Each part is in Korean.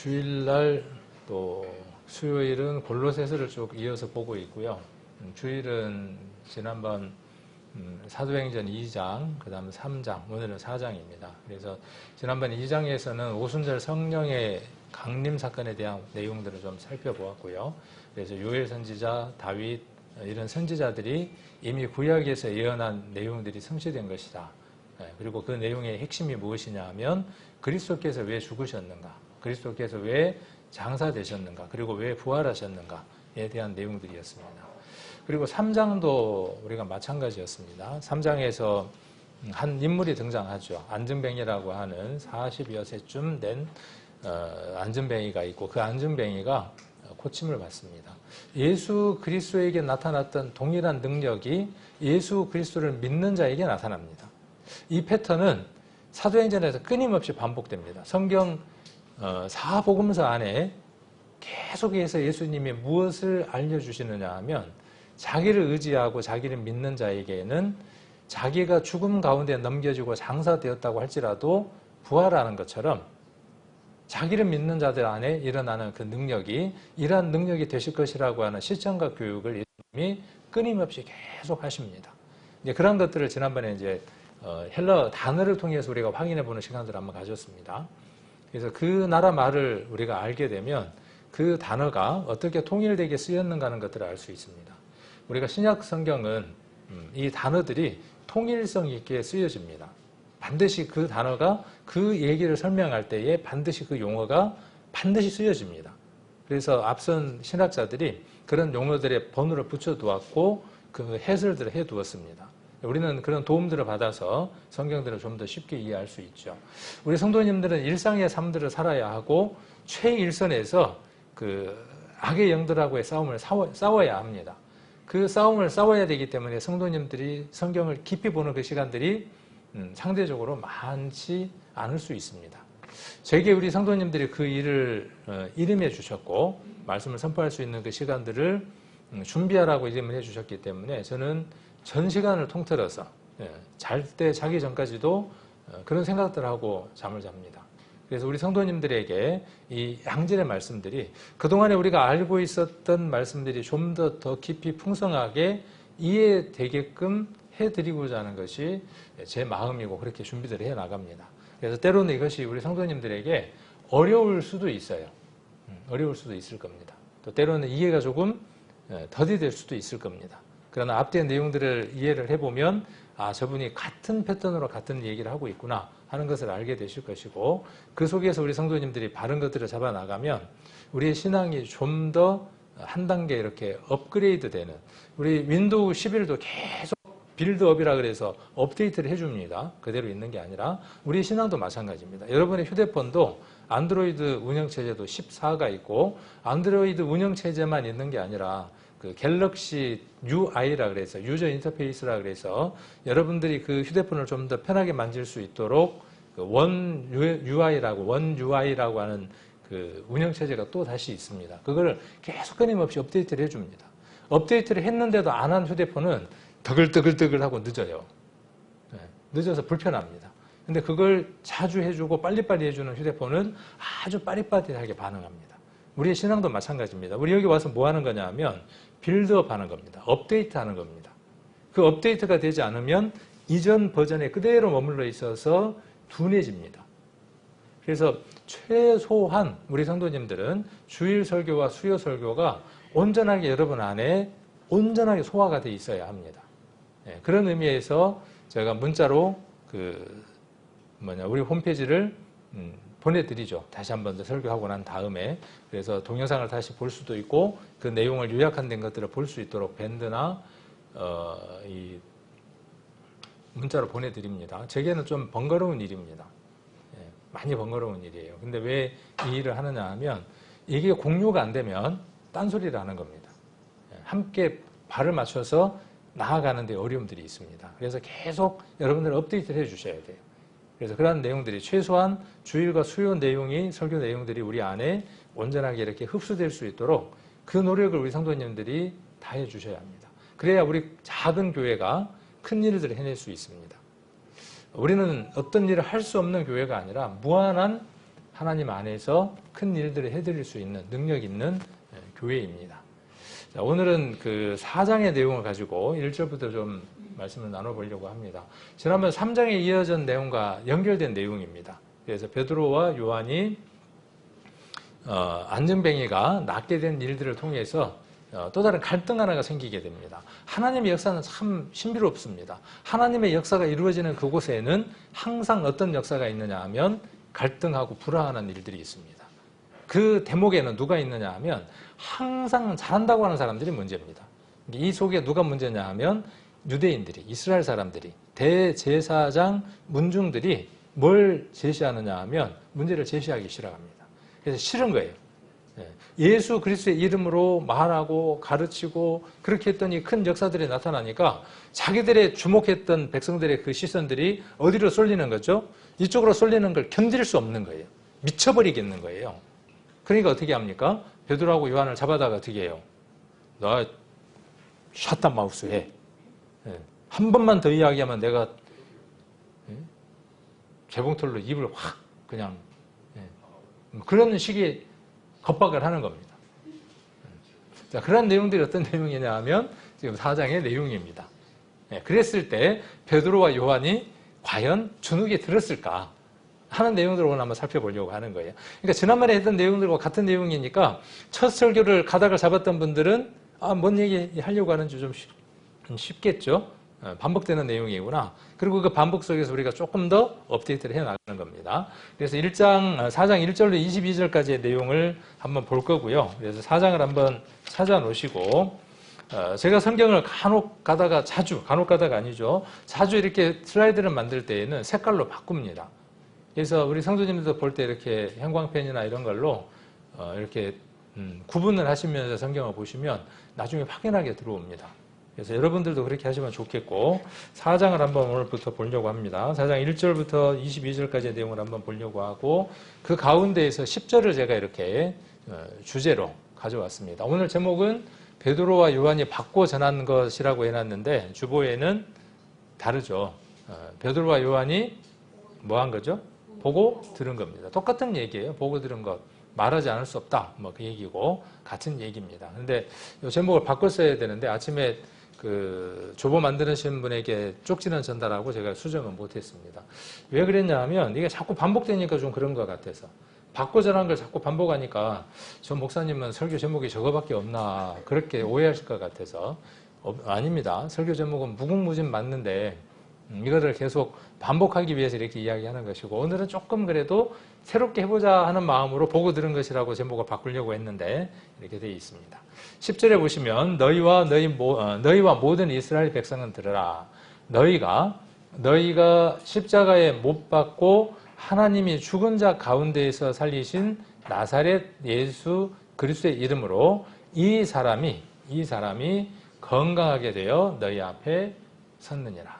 주일날 또 수요일은 골로새서를 쭉 이어서 보고 있고요. 주일은 지난번 사도행전 2장, 그 다음 3장, 오늘은 4장입니다. 그래서 지난번 2장에서는 오순절 성령의 강림 사건에 대한 내용들을 좀 살펴보았고요. 그래서 요엘 선지자, 다윗 이런 선지자들이 이미 구약에서 예언한 내용들이 성취된 것이다. 그리고 그 내용의 핵심이 무엇이냐 하면 그리스도께서 왜 죽으셨는가, 그리스도께서 왜 장사되셨는가, 그리고 왜 부활하셨는가에 대한 내용들이었습니다. 그리고 3장도 우리가 마찬가지였습니다. 3장에서 한 인물이 등장하죠. 안증뱅이라고 하는 40여 세쯤 된 안증뱅이가 있고, 그 안증뱅이가 고침을 받습니다. 예수 그리스도에게 나타났던 동일한 능력이 예수 그리스도를 믿는 자에게 나타납니다. 이 패턴은 사도행전에서 끊임없이 반복됩니다. 성경 사복음서 안에 계속해서 예수님이 무엇을 알려주시느냐 하면, 자기를 의지하고 자기를 믿는 자에게는 자기가 죽음 가운데 넘겨지고 장사되었다고 할지라도 부활하는 것처럼 자기를 믿는 자들 안에 일어나는 그 능력이 이러한 능력이 되실 것이라고 하는 실천과 교육을 예수님이 끊임없이 계속 하십니다. 이제 그런 것들을 지난번에 이제 헬러 단어를 통해서 우리가 확인해 보는 시간들을 한번 가졌습니다. 그래서 그 나라 말을 우리가 알게 되면 그 단어가 어떻게 통일되게 쓰였는가 하는 것들을 알 수 있습니다. 우리가 신약 성경은 이 단어들이 통일성 있게 쓰여집니다. 반드시 그 단어가 그 얘기를 설명할 때에 반드시 그 용어가 반드시 쓰여집니다. 그래서 앞선 신학자들이 그런 용어들의 번호를 붙여두었고 그 해설들을 해두었습니다. 우리는 그런 도움들을 받아서 성경들을 좀 더 쉽게 이해할 수 있죠. 우리 성도님들은 일상의 삶들을 살아야 하고 최일선에서 그 악의 영들하고의 싸움을 싸워야 합니다. 그 싸움을 싸워야 되기 때문에 성도님들이 성경을 깊이 보는 그 시간들이 상대적으로 많지 않을 수 있습니다. 저에게 우리 성도님들이 그 일을 이름해 주셨고 말씀을 선포할 수 있는 그 시간들을 준비하라고 이름을 해 주셨기 때문에 저는 전 시간을 통틀어서 잘 때 자기 전까지도 그런 생각들을 하고 잠을 잡니다. 그래서 우리 성도님들에게 이 양질의 말씀들이 그동안에 우리가 알고 있었던 말씀들이 좀 더 깊이 풍성하게 이해되게끔 해드리고자 하는 것이 제 마음이고 그렇게 준비들을 해나갑니다. 그래서 때로는 이것이 우리 성도님들에게 어려울 수도 있어요. 어려울 수도 있을 겁니다. 또 때로는 이해가 조금 더디될 수도 있을 겁니다. 그러나 앞뒤의 내용들을 이해를 해보면 아, 저분이 같은 패턴으로 같은 얘기를 하고 있구나 하는 것을 알게 되실 것이고, 그 속에서 우리 성도님들이 바른 것들을 잡아나가면 우리의 신앙이 좀 더 한 단계 이렇게 업그레이드 되는, 우리 윈도우 11도 계속 빌드업이라 그래서 업데이트를 해줍니다. 그대로 있는 게 아니라 우리 신앙도 마찬가지입니다. 여러분의 휴대폰도 안드로이드 운영체제도 14가 있고 안드로이드 운영체제만 있는 게 아니라 그 갤럭시 UI라 그래서 유저 인터페이스라 그래서 여러분들이 그 휴대폰을 좀 더 편하게 만질 수 있도록 그 원 UI라고 하는 그 운영체제가 또 다시 있습니다. 그걸 계속 끊임없이 업데이트를 해줍니다. 업데이트를 했는데도 안 한 휴대폰은 더글더글더글하고 늦어요. 늦어서 불편합니다. 근데 그걸 자주 해주고 빨리빨리 해주는 휴대폰은 아주 빠릿빠릿하게 반응합니다. 우리의 신앙도 마찬가지입니다. 우리 여기 와서 뭐 하는 거냐 하면 빌드업 하는 겁니다. 업데이트 하는 겁니다. 그 업데이트가 되지 않으면 이전 버전에 그대로 머물러 있어서 둔해집니다. 그래서 최소한 우리 성도님들은 주일 설교와 수요 설교가 온전하게 여러분 안에 온전하게 소화가 돼 있어야 합니다. 그런 의미에서 제가 문자로 우리 홈페이지를 보내드리죠. 다시 한 번 더 설교하고 난 다음에. 그래서 동영상을 다시 볼 수도 있고 그 내용을 요약한 것들을 볼 수 있도록 밴드나 이 문자로 보내드립니다. 제게는 좀 번거로운 일입니다. 많이 번거로운 일이에요. 근데 왜 이 일을 하느냐 하면 이게 공유가 안 되면 딴소리를 하는 겁니다. 함께 발을 맞춰서 나아가는 데 어려움들이 있습니다. 그래서 계속 여러분들 업데이트를 해주셔야 돼요. 그래서 그런 내용들이 최소한 주일과 수요 내용이 설교 내용들이 우리 안에 온전하게 이렇게 흡수될 수 있도록 그 노력을 우리 성도님들이 다 해주셔야 합니다. 그래야 우리 작은 교회가 큰 일들을 해낼 수 있습니다. 우리는 어떤 일을 할 수 없는 교회가 아니라 무한한 하나님 안에서 큰 일들을 해드릴 수 있는 능력 있는 교회입니다. 자, 오늘은 그 4장의 내용을 가지고 1절부터 좀 말씀을 나눠보려고 합니다. 지난번 3장에 이어진 내용과 연결된 내용입니다. 그래서 베드로와 요한이 안전뱅이가 낫게 된 일들을 통해서 또 다른 갈등 하나가 생기게 됩니다. 하나님의 역사는 참 신비롭습니다. 하나님의 역사가 이루어지는 그곳에는 항상 어떤 역사가 있느냐 하면 갈등하고 불화하는 일들이 있습니다. 그 대목에는 누가 있느냐 하면 항상 잘한다고 하는 사람들이 문제입니다. 이 속에 누가 문제냐 하면 유대인들이, 이스라엘 사람들이, 대제사장 문중들이 뭘 제시하느냐 하면 문제를 제시하기 싫어합니다. 그래서 싫은 거예요. 예수 그리스도의 이름으로 말하고 가르치고 그렇게 했더니 큰 역사들이 나타나니까 자기들의 주목했던 백성들의 그 시선들이 어디로 쏠리는 거죠? 이쪽으로 쏠리는 걸 견딜 수 없는 거예요. 미쳐버리겠는 거예요. 그러니까 어떻게 합니까? 베드로하고 요한을 잡아다가 어떻게 해요? 너 샷다 마우스 해. 한 번만 더 이야기하면 내가 재봉틀로 입을 확 그냥 그런 식의 겁박을 하는 겁니다. 자, 그런 내용들이 어떤 내용이냐 하면 지금 4장의 내용입니다. 그랬을 때 베드로와 요한이 과연 주눅에 들었을까 하는 내용들을 오늘 한번 살펴보려고 하는 거예요. 그러니까 지난번에 했던 내용들과 같은 내용이니까 첫 설교를 가닥을 잡았던 분들은 뭔 얘기 하려고 하는지 좀 쉽겠죠. 반복되는 내용이구나. 그리고 그 반복 속에서 우리가 조금 더 업데이트를 해나가는 겁니다. 그래서 4장 1절로 22절까지의 내용을 한번 볼 거고요. 그래서 4장을 한번 찾아놓으시고 제가 성경을 간혹 가다가 아니죠. 자주 이렇게 슬라이드를 만들 때에는 색깔로 바꿉니다. 그래서 우리 성도님들도 볼 때 이렇게 형광펜이나 이런 걸로 이렇게 구분을 하시면서 성경을 보시면 나중에 확연하게 들어옵니다. 그래서 여러분들도 그렇게 하시면 좋겠고 4장을 한번 오늘부터 보려고 합니다. 4장 1절부터 22절까지의 내용을 한번 보려고 하고 그 가운데에서 10절을 제가 이렇게 주제로 가져왔습니다. 오늘 제목은 베드로와 요한이 받고 전한 것이라고 해놨는데 주보에는 다르죠. 베드로와 요한이 뭐 한 거죠? 보고 들은 겁니다. 똑같은 얘기예요. 보고 들은 것. 말하지 않을 수 없다. 뭐 그 얘기고 같은 얘기입니다. 근데 이 제목을 바꿔 써야 되는데 아침에 그 조보 만드시는 분에게 쪽지는 전달하고 제가 수정은 못했습니다. 왜 그랬냐 하면 이게 자꾸 반복되니까 좀 그런 것 같아서 바꿔 전한 걸 자꾸 반복하니까 저 목사님은 설교 제목이 저거밖에 없나 그렇게 오해하실 것 같아서 아닙니다. 설교 제목은 무궁무진 맞는데 이거를 계속 반복하기 위해서 이렇게 이야기하는 것이고 오늘은 조금 그래도 새롭게 해보자 하는 마음으로 보고 들은 것이라고 제목을 바꾸려고 했는데 이렇게 되어 있습니다. 10절에 보시면 너희와 모든 이스라엘 백성은 들으라. 너희가 십자가에 못 박고 하나님이 죽은 자 가운데에서 살리신 나사렛 예수 그리스도의 이름으로 이 사람이 건강하게 되어 너희 앞에 섰느니라.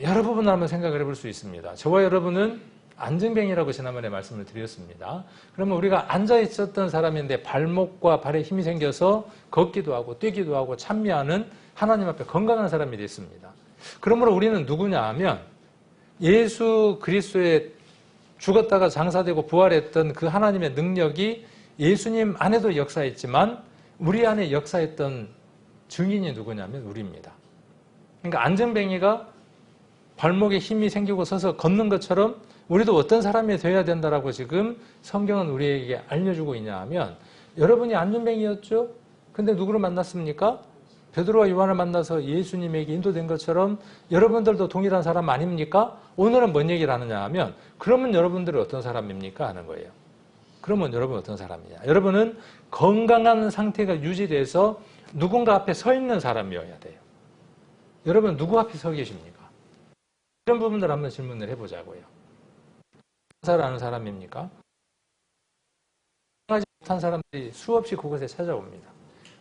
여러 부분을 한번 생각을 해볼 수 있습니다. 저와 여러분은 안전병이라고 지난번에 말씀을 드렸습니다. 그러면 우리가 앉아 있었던 사람인데 발목과 발에 힘이 생겨서 걷기도 하고 뛰기도 하고 찬미하는 하나님 앞에 건강한 사람이 됐습니다. 그러므로 우리는 누구냐 하면 예수 그리스도의 죽었다가 장사되고 부활했던 그 하나님의 능력이 예수님 안에도 역사했지만 우리 안에 역사했던 증인이 누구냐면 우리입니다. 그러니까 안전뱅이가 발목에 힘이 생기고 서서 걷는 것처럼 우리도 어떤 사람이 되어야 된다라고 지금 성경은 우리에게 알려주고 있냐 하면 여러분이 안전뱅이였죠? 근데 누구를 만났습니까? 베드로와 요한을 만나서 예수님에게 인도된 것처럼 여러분들도 동일한 사람 아닙니까? 오늘은 뭔 얘기를 하느냐 하면 그러면 여러분들은 어떤 사람입니까? 하는 거예요. 그러면 여러분 어떤 사람이냐? 여러분은 건강한 상태가 유지돼서 누군가 앞에 서 있는 사람이어야 돼요. 여러분 누구 앞에 서 계십니까? 이런 부분들 한번 질문을 해보자고요. 의사라는 사람입니까? 건강하지 못한 사람들이 수없이 그곳에 찾아옵니다.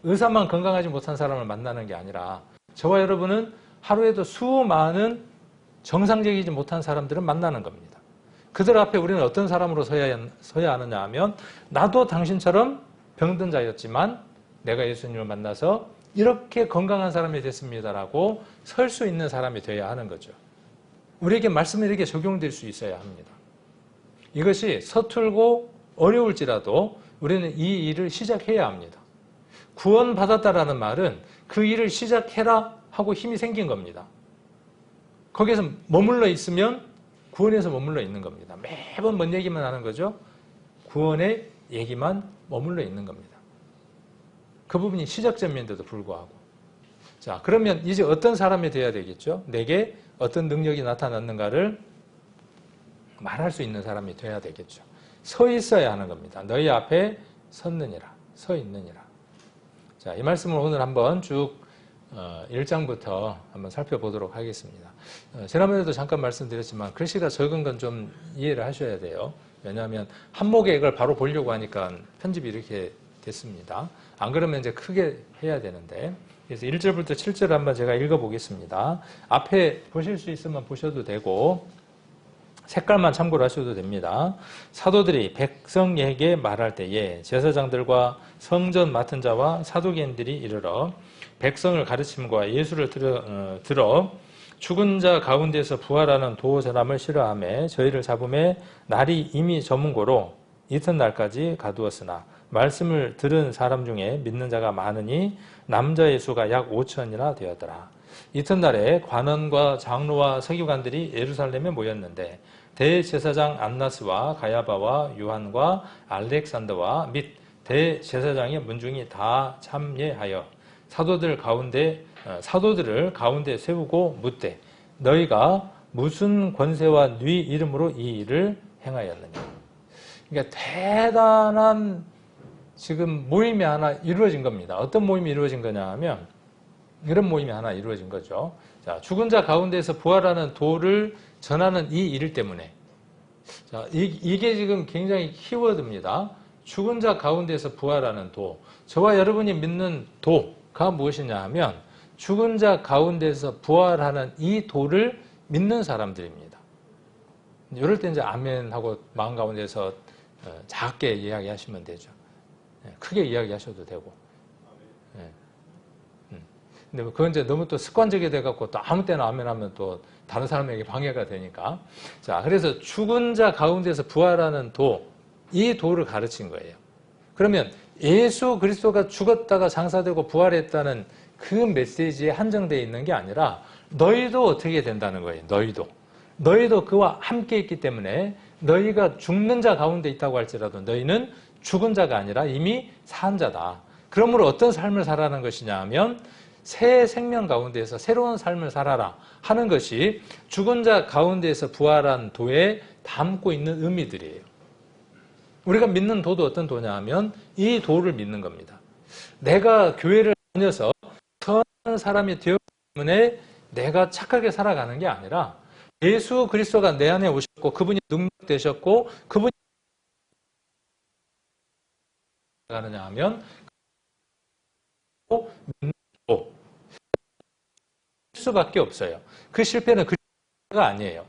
의사만 건강하지 못한 사람을 만나는 게 아니라 저와 여러분은 하루에도 수많은 정상적이지 못한 사람들을 만나는 겁니다. 그들 앞에 우리는 어떤 사람으로 서야 하느냐 하면 나도 당신처럼 병든 자였지만 내가 예수님을 만나서 이렇게 건강한 사람이 됐습니다라고 설 수 있는 사람이 되어야 하는 거죠. 우리에게 말씀이 이렇게 적용될 수 있어야 합니다. 이것이 서툴고 어려울지라도 우리는 이 일을 시작해야 합니다. 구원받았다라는 말은 그 일을 시작해라 하고 힘이 생긴 겁니다. 거기에서 머물러 있으면 구원에서 머물러 있는 겁니다. 매번 뭔 얘기만 하는 거죠? 구원의 얘기만 머물러 있는 겁니다. 그 부분이 시작점인데도 불구하고. 자, 그러면 이제 어떤 사람이 돼야 되겠죠? 내게 어떤 능력이 나타났는가를 말할 수 있는 사람이 돼야 되겠죠. 서 있어야 하는 겁니다. 너희 앞에 섰느니라. 서 있느니라. 자, 이 말씀을 오늘 한번 쭉 1장부터 한번 살펴보도록 하겠습니다. 지난번에도 잠깐 말씀드렸지만 글씨가 적은 건 좀 이해를 하셔야 돼요. 왜냐하면 한목에 이걸 바로 보려고 하니까 편집이 이렇게 됐습니다. 안 그러면 이제 크게 해야 되는데. 그래서 1절부터 7절 한번 제가 읽어보겠습니다. 앞에 보실 수 있으면 보셔도 되고 색깔만 참고를 하셔도 됩니다. 사도들이 백성에게 말할 때에 제사장들과 성전 맡은 자와 사두개인들이 이르러 백성을 가르침과 예수를 들어 죽은 자 가운데서 부활하는 도사람을 싫어하며 저희를 잡음에 날이 이미 저문고로 이튿날까지 가두었으나 말씀을 들은 사람 중에 믿는 자가 많으니 남자의 수가 약 5천이나 되었더라. 이튿날에 관원과 장로와 서기관들이 예루살렘에 모였는데 대제사장 안나스와 가야바와 요한과 알렉산더와 및 대제사장의 문중이 다 참여하여 사도들을 가운데 세우고 묻되 너희가 무슨 권세와 네 이름으로 이 일을 행하였느냐. 그러니까 대단한 지금 모임이 하나 이루어진 겁니다. 어떤 모임이 이루어진 거냐 하면 이런 모임이 하나 이루어진 거죠. 자, 죽은 자 가운데서 부활하는 도를 전하는 이 일 때문에. 자, 이게 지금 굉장히 키워드입니다. 죽은 자 가운데서 부활하는 도. 저와 여러분이 믿는 도가 무엇이냐 하면 죽은 자 가운데서 부활하는 이 도를 믿는 사람들입니다. 이럴 때 이제 아멘 하고 마음 가운데서 작게 이야기하시면 되죠. 크게 이야기하셔도 되고. 근데 그건 이제 너무 또 습관적이 돼갖고 또 아무 때나 아멘 하면 또 다른 사람에게 방해가 되니까. 자, 그래서 죽은 자 가운데서 부활하는 도, 이 도를 가르친 거예요. 그러면 예수 그리스도가 죽었다가 장사되고 부활했다는 그 메시지에 한정되어 있는 게 아니라 너희도 어떻게 된다는 거예요. 너희도 그와 함께 있기 때문에 너희가 죽는 자 가운데 있다고 할지라도 너희는 죽은 자가 아니라 이미 산 자다. 그러므로 어떤 삶을 살아가는 것이냐 하면 새 생명 가운데에서 새로운 삶을 살아라 하는 것이 죽은 자 가운데에서 부활한 도에 담고 있는 의미들이에요. 우리가 믿는 도도 어떤 도냐 하면 이 도를 믿는 겁니다. 내가 교회를 다녀서 선한 사람이 되었기 때문에 내가 착하게 살아가는 게 아니라 예수 그리스도가 내 안에 오셨고 그분이 능력 되셨고 그분이 가느냐 하면 믿는 도 수밖에 없어요. 그 실패는 그 실패가 아니에요.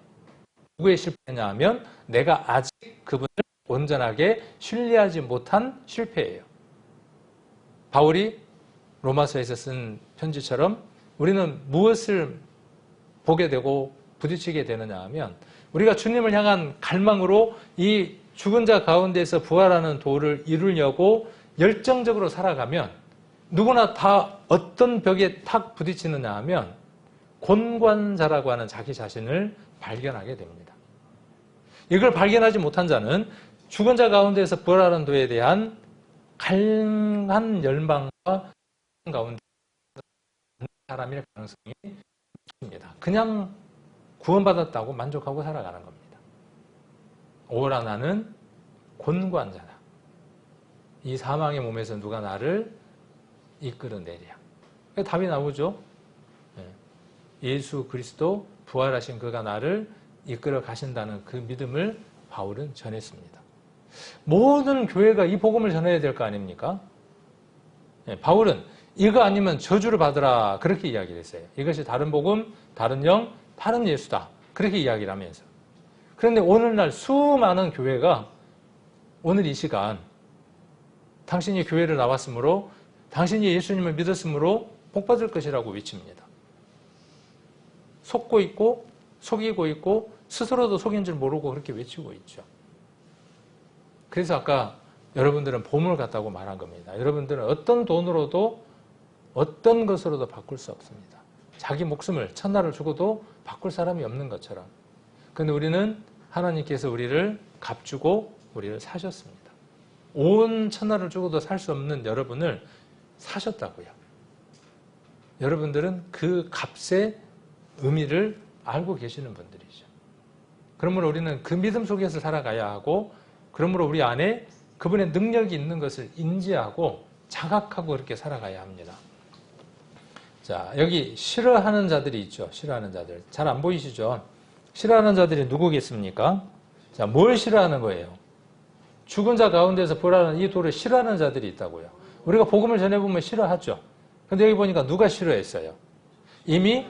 누구의 실패냐 하면 내가 아직 그분을 온전하게 신뢰하지 못한 실패예요. 바울이 로마서에서 쓴 편지처럼 우리는 무엇을 보게 되고 부딪히게 되느냐 하면 우리가 주님을 향한 갈망으로 이 죽은 자 가운데서 부활하는 도를 이루려고 열정적으로 살아가면 누구나 다 어떤 벽에 탁 부딪히느냐 하면 곤관자라고 하는 자기 자신을 발견하게 됩니다. 이걸 발견하지 못한 자는 죽은 자 가운데서 부활하는 도에 대한 강한 열망과 가운데 사람일 가능성이 있습니다. 그냥 구원받았다고 만족하고 살아가는 겁니다. 오라 나는 곤관자다. 이 사망의 몸에서 누가 나를 이끌어내랴. 답이 나오죠. 예수 그리스도 부활하신 그가 나를 이끌어 가신다는 그 믿음을 바울은 전했습니다. 모든 교회가 이 복음을 전해야 될 거 아닙니까? 바울은 이거 아니면 저주를 받으라 그렇게 이야기를 했어요. 이것이 다른 복음, 다른 영, 다른 예수다. 그렇게 이야기를 하면서. 그런데 오늘날 수많은 교회가 오늘 이 시간 당신이 교회를 나왔으므로 당신이 예수님을 믿었으므로 복받을 것이라고 외칩니다. 속고 있고 속이고 있고 스스로도 속인 줄 모르고 그렇게 외치고 있죠. 그래서 아까 여러분들은 보물 같다고 말한 겁니다. 여러분들은 어떤 돈으로도 어떤 것으로도 바꿀 수 없습니다. 자기 목숨을 천하를 주고도 바꿀 사람이 없는 것처럼. 그런데 우리는 하나님께서 우리를 값주고 우리를 사셨습니다. 온 천하를 주고도 살 수 없는 여러분을 사셨다고요. 여러분들은 그 값의 의미를 알고 계시는 분들이죠. 그러므로 우리는 그 믿음 속에서 살아가야 하고, 그러므로 우리 안에 그분의 능력이 있는 것을 인지하고 자각하고 그렇게 살아가야 합니다. 자, 여기 싫어하는 자들이 있죠. 싫어하는 자들. 잘 안 보이시죠? 싫어하는 자들이 누구겠습니까? 자, 뭘 싫어하는 거예요? 죽은 자 가운데서 부활하는 이 돌을 싫어하는 자들이 있다고요. 우리가 복음을 전해보면 싫어하죠. 근데 여기 보니까 누가 싫어했어요? 이미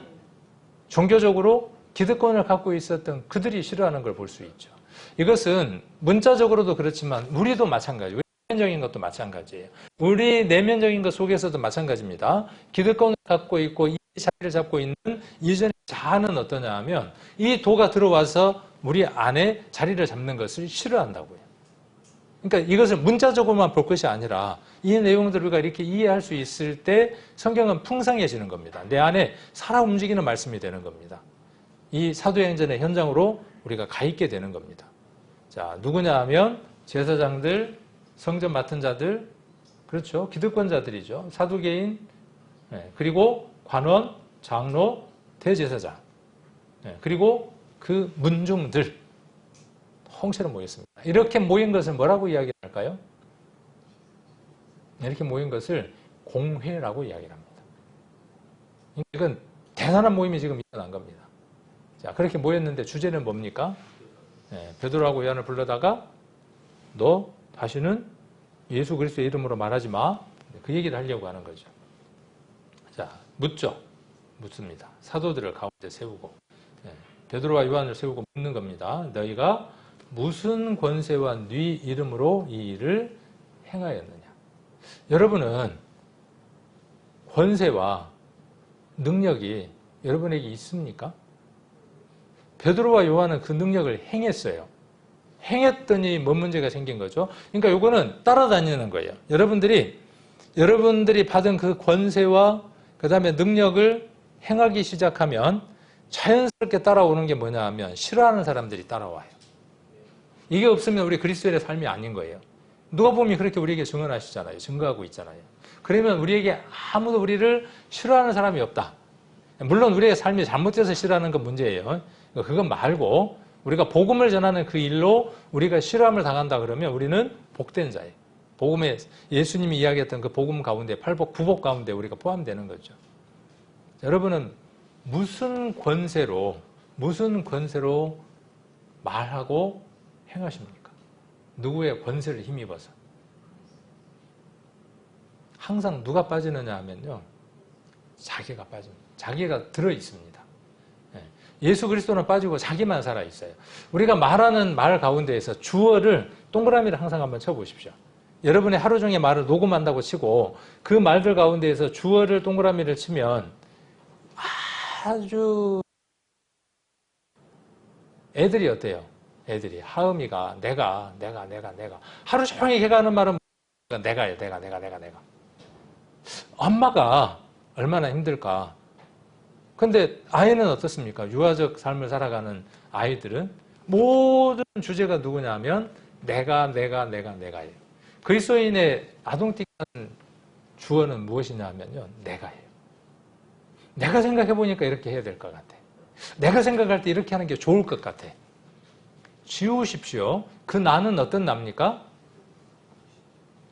종교적으로 기득권을 갖고 있었던 그들이 싫어하는 걸 볼 수 있죠. 이것은 문자적으로도 그렇지만 우리도 마찬가지예요. 우리 내면적인 것도 마찬가지예요. 우리 내면적인 것 속에서도 마찬가지입니다. 기득권을 갖고 있고 이 자리를 잡고 있는 이전의 자아는 어떠냐 하면 이 도가 들어와서 우리 안에 자리를 잡는 것을 싫어한다고요. 그러니까 이것을 문자적으로만 볼 것이 아니라 이 내용들을 우리가 이렇게 이해할 수 있을 때 성경은 풍성해지는 겁니다. 내 안에 살아 움직이는 말씀이 되는 겁니다. 이 사도행전의 현장으로 우리가 가 있게 되는 겁니다. 자, 누구냐 하면 제사장들, 성전 맡은 자들, 그렇죠. 기득권자들이죠. 사두개인, 그리고 관원, 장로, 대제사장, 그리고 그 문중들 홍채로 모였습니다. 이렇게 모인 것을 뭐라고 이야기할까요? 이렇게 모인 것을 공회라고 이야기를 합니다. 이건 대단한 모임이 지금 일어난 겁니다. 자, 그렇게 모였는데 주제는 뭡니까? 베드로하고 요한을 불러다가 너 다시는 예수 그리스도의 이름으로 말하지 마. 그 얘기를 하려고 하는 거죠. 자, 묻습니다. 사도들을 가운데 세우고 베드로와 요한을 세우고 묻는 겁니다. 너희가 무슨 권세와 네 이름으로 이 일을 행하였느냐? 여러분은 권세와 능력이 여러분에게 있습니까? 베드로와 요한은 그 능력을 행했어요. 행했더니 뭔 문제가 생긴 거죠? 그러니까 요거는 따라다니는 거예요. 여러분들이 받은 그 권세와 그 다음에 능력을 행하기 시작하면 자연스럽게 따라오는 게 뭐냐 하면 싫어하는 사람들이 따라와요. 이게 없으면 우리 그리스도인의 삶이 아닌 거예요. 누가복음이 그렇게 우리에게 증언하시잖아요. 증거하고 있잖아요. 그러면 우리에게 아무도 우리를 싫어하는 사람이 없다. 물론 우리의 삶이 잘못돼서 싫어하는 건 문제예요. 그건 말고 우리가 복음을 전하는 그 일로 우리가 싫어함을 당한다 그러면 우리는 복된 자예요. 복음에 예수님이 이야기했던 그 복음 가운데 8복, 9복 가운데 우리가 포함되는 거죠. 여러분은 무슨 권세로 말하고 행하십니까? 누구의 권세를 힘입어서? 항상 누가 빠지느냐 하면요. 자기가 빠집니다. 자기가 들어있습니다. 예수 그리스도는 빠지고 자기만 살아있어요. 우리가 말하는 말 가운데에서 주어를 동그라미를 항상 한번 쳐보십시오. 여러분의 하루 종일 말을 녹음한다고 치고 그 말들 가운데에서 주어를 동그라미를 치면 아주 애들이 어때요? 애들이 하음이가 내가 하루 종일 걔가 하는 말은 내가예요. 내가 엄마가 얼마나 힘들까. 근데 아이는 어떻습니까? 유아적 삶을 살아가는 아이들은 모든 주제가 누구냐 하면 내가예요. 그리스도인의 아동틱한 주어는 무엇이냐 하면요. 내가예요. 내가 생각해보니까 이렇게 해야 될 것 같아. 내가 생각할 때 이렇게 하는 게 좋을 것 같아. 지우십시오. 그 나는 어떤 나입니까?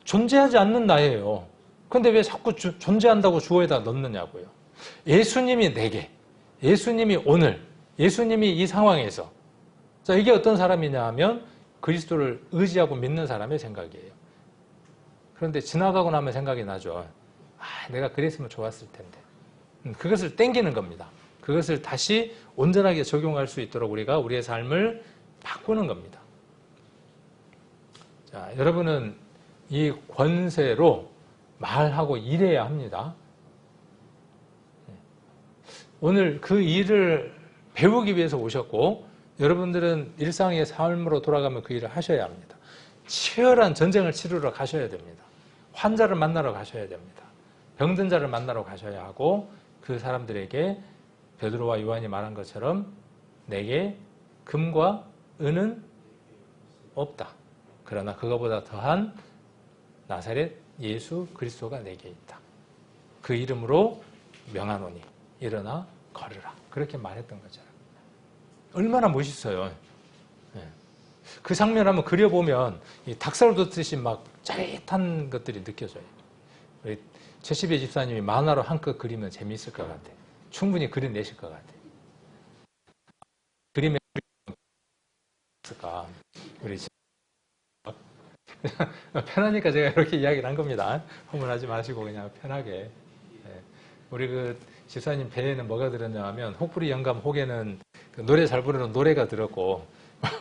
존재하지 않는 나예요. 근데 왜 자꾸 존재한다고 주어에다 넣느냐고요. 예수님이 내게, 예수님이 오늘, 예수님이 이 상황에서. 자, 이게 어떤 사람이냐 하면 그리스도를 의지하고 믿는 사람의 생각이에요. 그런데 지나가고 나면 생각이 나죠. 내가 그랬으면 좋았을 텐데. 그것을 땡기는 겁니다. 그것을 다시 온전하게 적용할 수 있도록 우리가 우리의 삶을 바꾸는 겁니다. 자, 여러분은 이 권세로 말하고 일해야 합니다. 오늘 그 일을 배우기 위해서 오셨고 여러분들은 일상의 삶으로 돌아가면 그 일을 하셔야 합니다. 치열한 전쟁을 치르러 가셔야 됩니다. 환자를 만나러 가셔야 됩니다. 병든 자를 만나러 가셔야 하고 그 사람들에게 베드로와 요한이 말한 것처럼 내게 금과 은은 없다. 그러나 그거보다 더한 나사렛 예수 그리스도가 내게 있다. 그 이름으로 명하노니 일어나 걸으라. 그렇게 말했던 거잖아요. 얼마나 멋있어요. 그 장면 한번 그려보면 이 닭살 돋듯이 막 짜릿한 것들이 느껴져요. 우리 최시배 집사님이 만화로 한껏 그리면 재미있을 것 같아요. 충분히 그려내실 것 같아요. 그림에 있을까? 우리 편하니까 제가 이렇게 이야기를 한 겁니다. 허물하지 마시고 그냥 편하게. 우리 그 집사님 배에는 뭐가 들었냐 하면 혹부리 영감 혹에는 그 노래 잘 부르는 노래가 들었고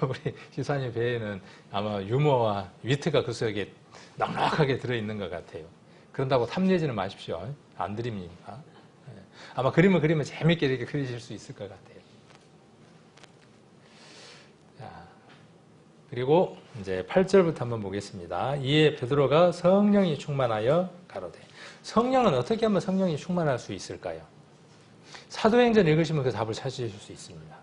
우리 집사님 배에는 아마 유머와 위트가 그 속에 넉넉하게 들어있는 것 같아요. 그런다고 탐내지는 마십시오. 안 드립니다. 아마 그림을 그리면 재밌게 이렇게 그리실 수 있을 것 같아요. 자, 그리고 이제 8절부터 한번 보겠습니다. 이에 베드로가 성령이 충만하여 가로되. 성령은 어떻게 하면 성령이 충만할 수 있을까요? 사도행전 읽으시면 그 답을 찾으실 수 있습니다.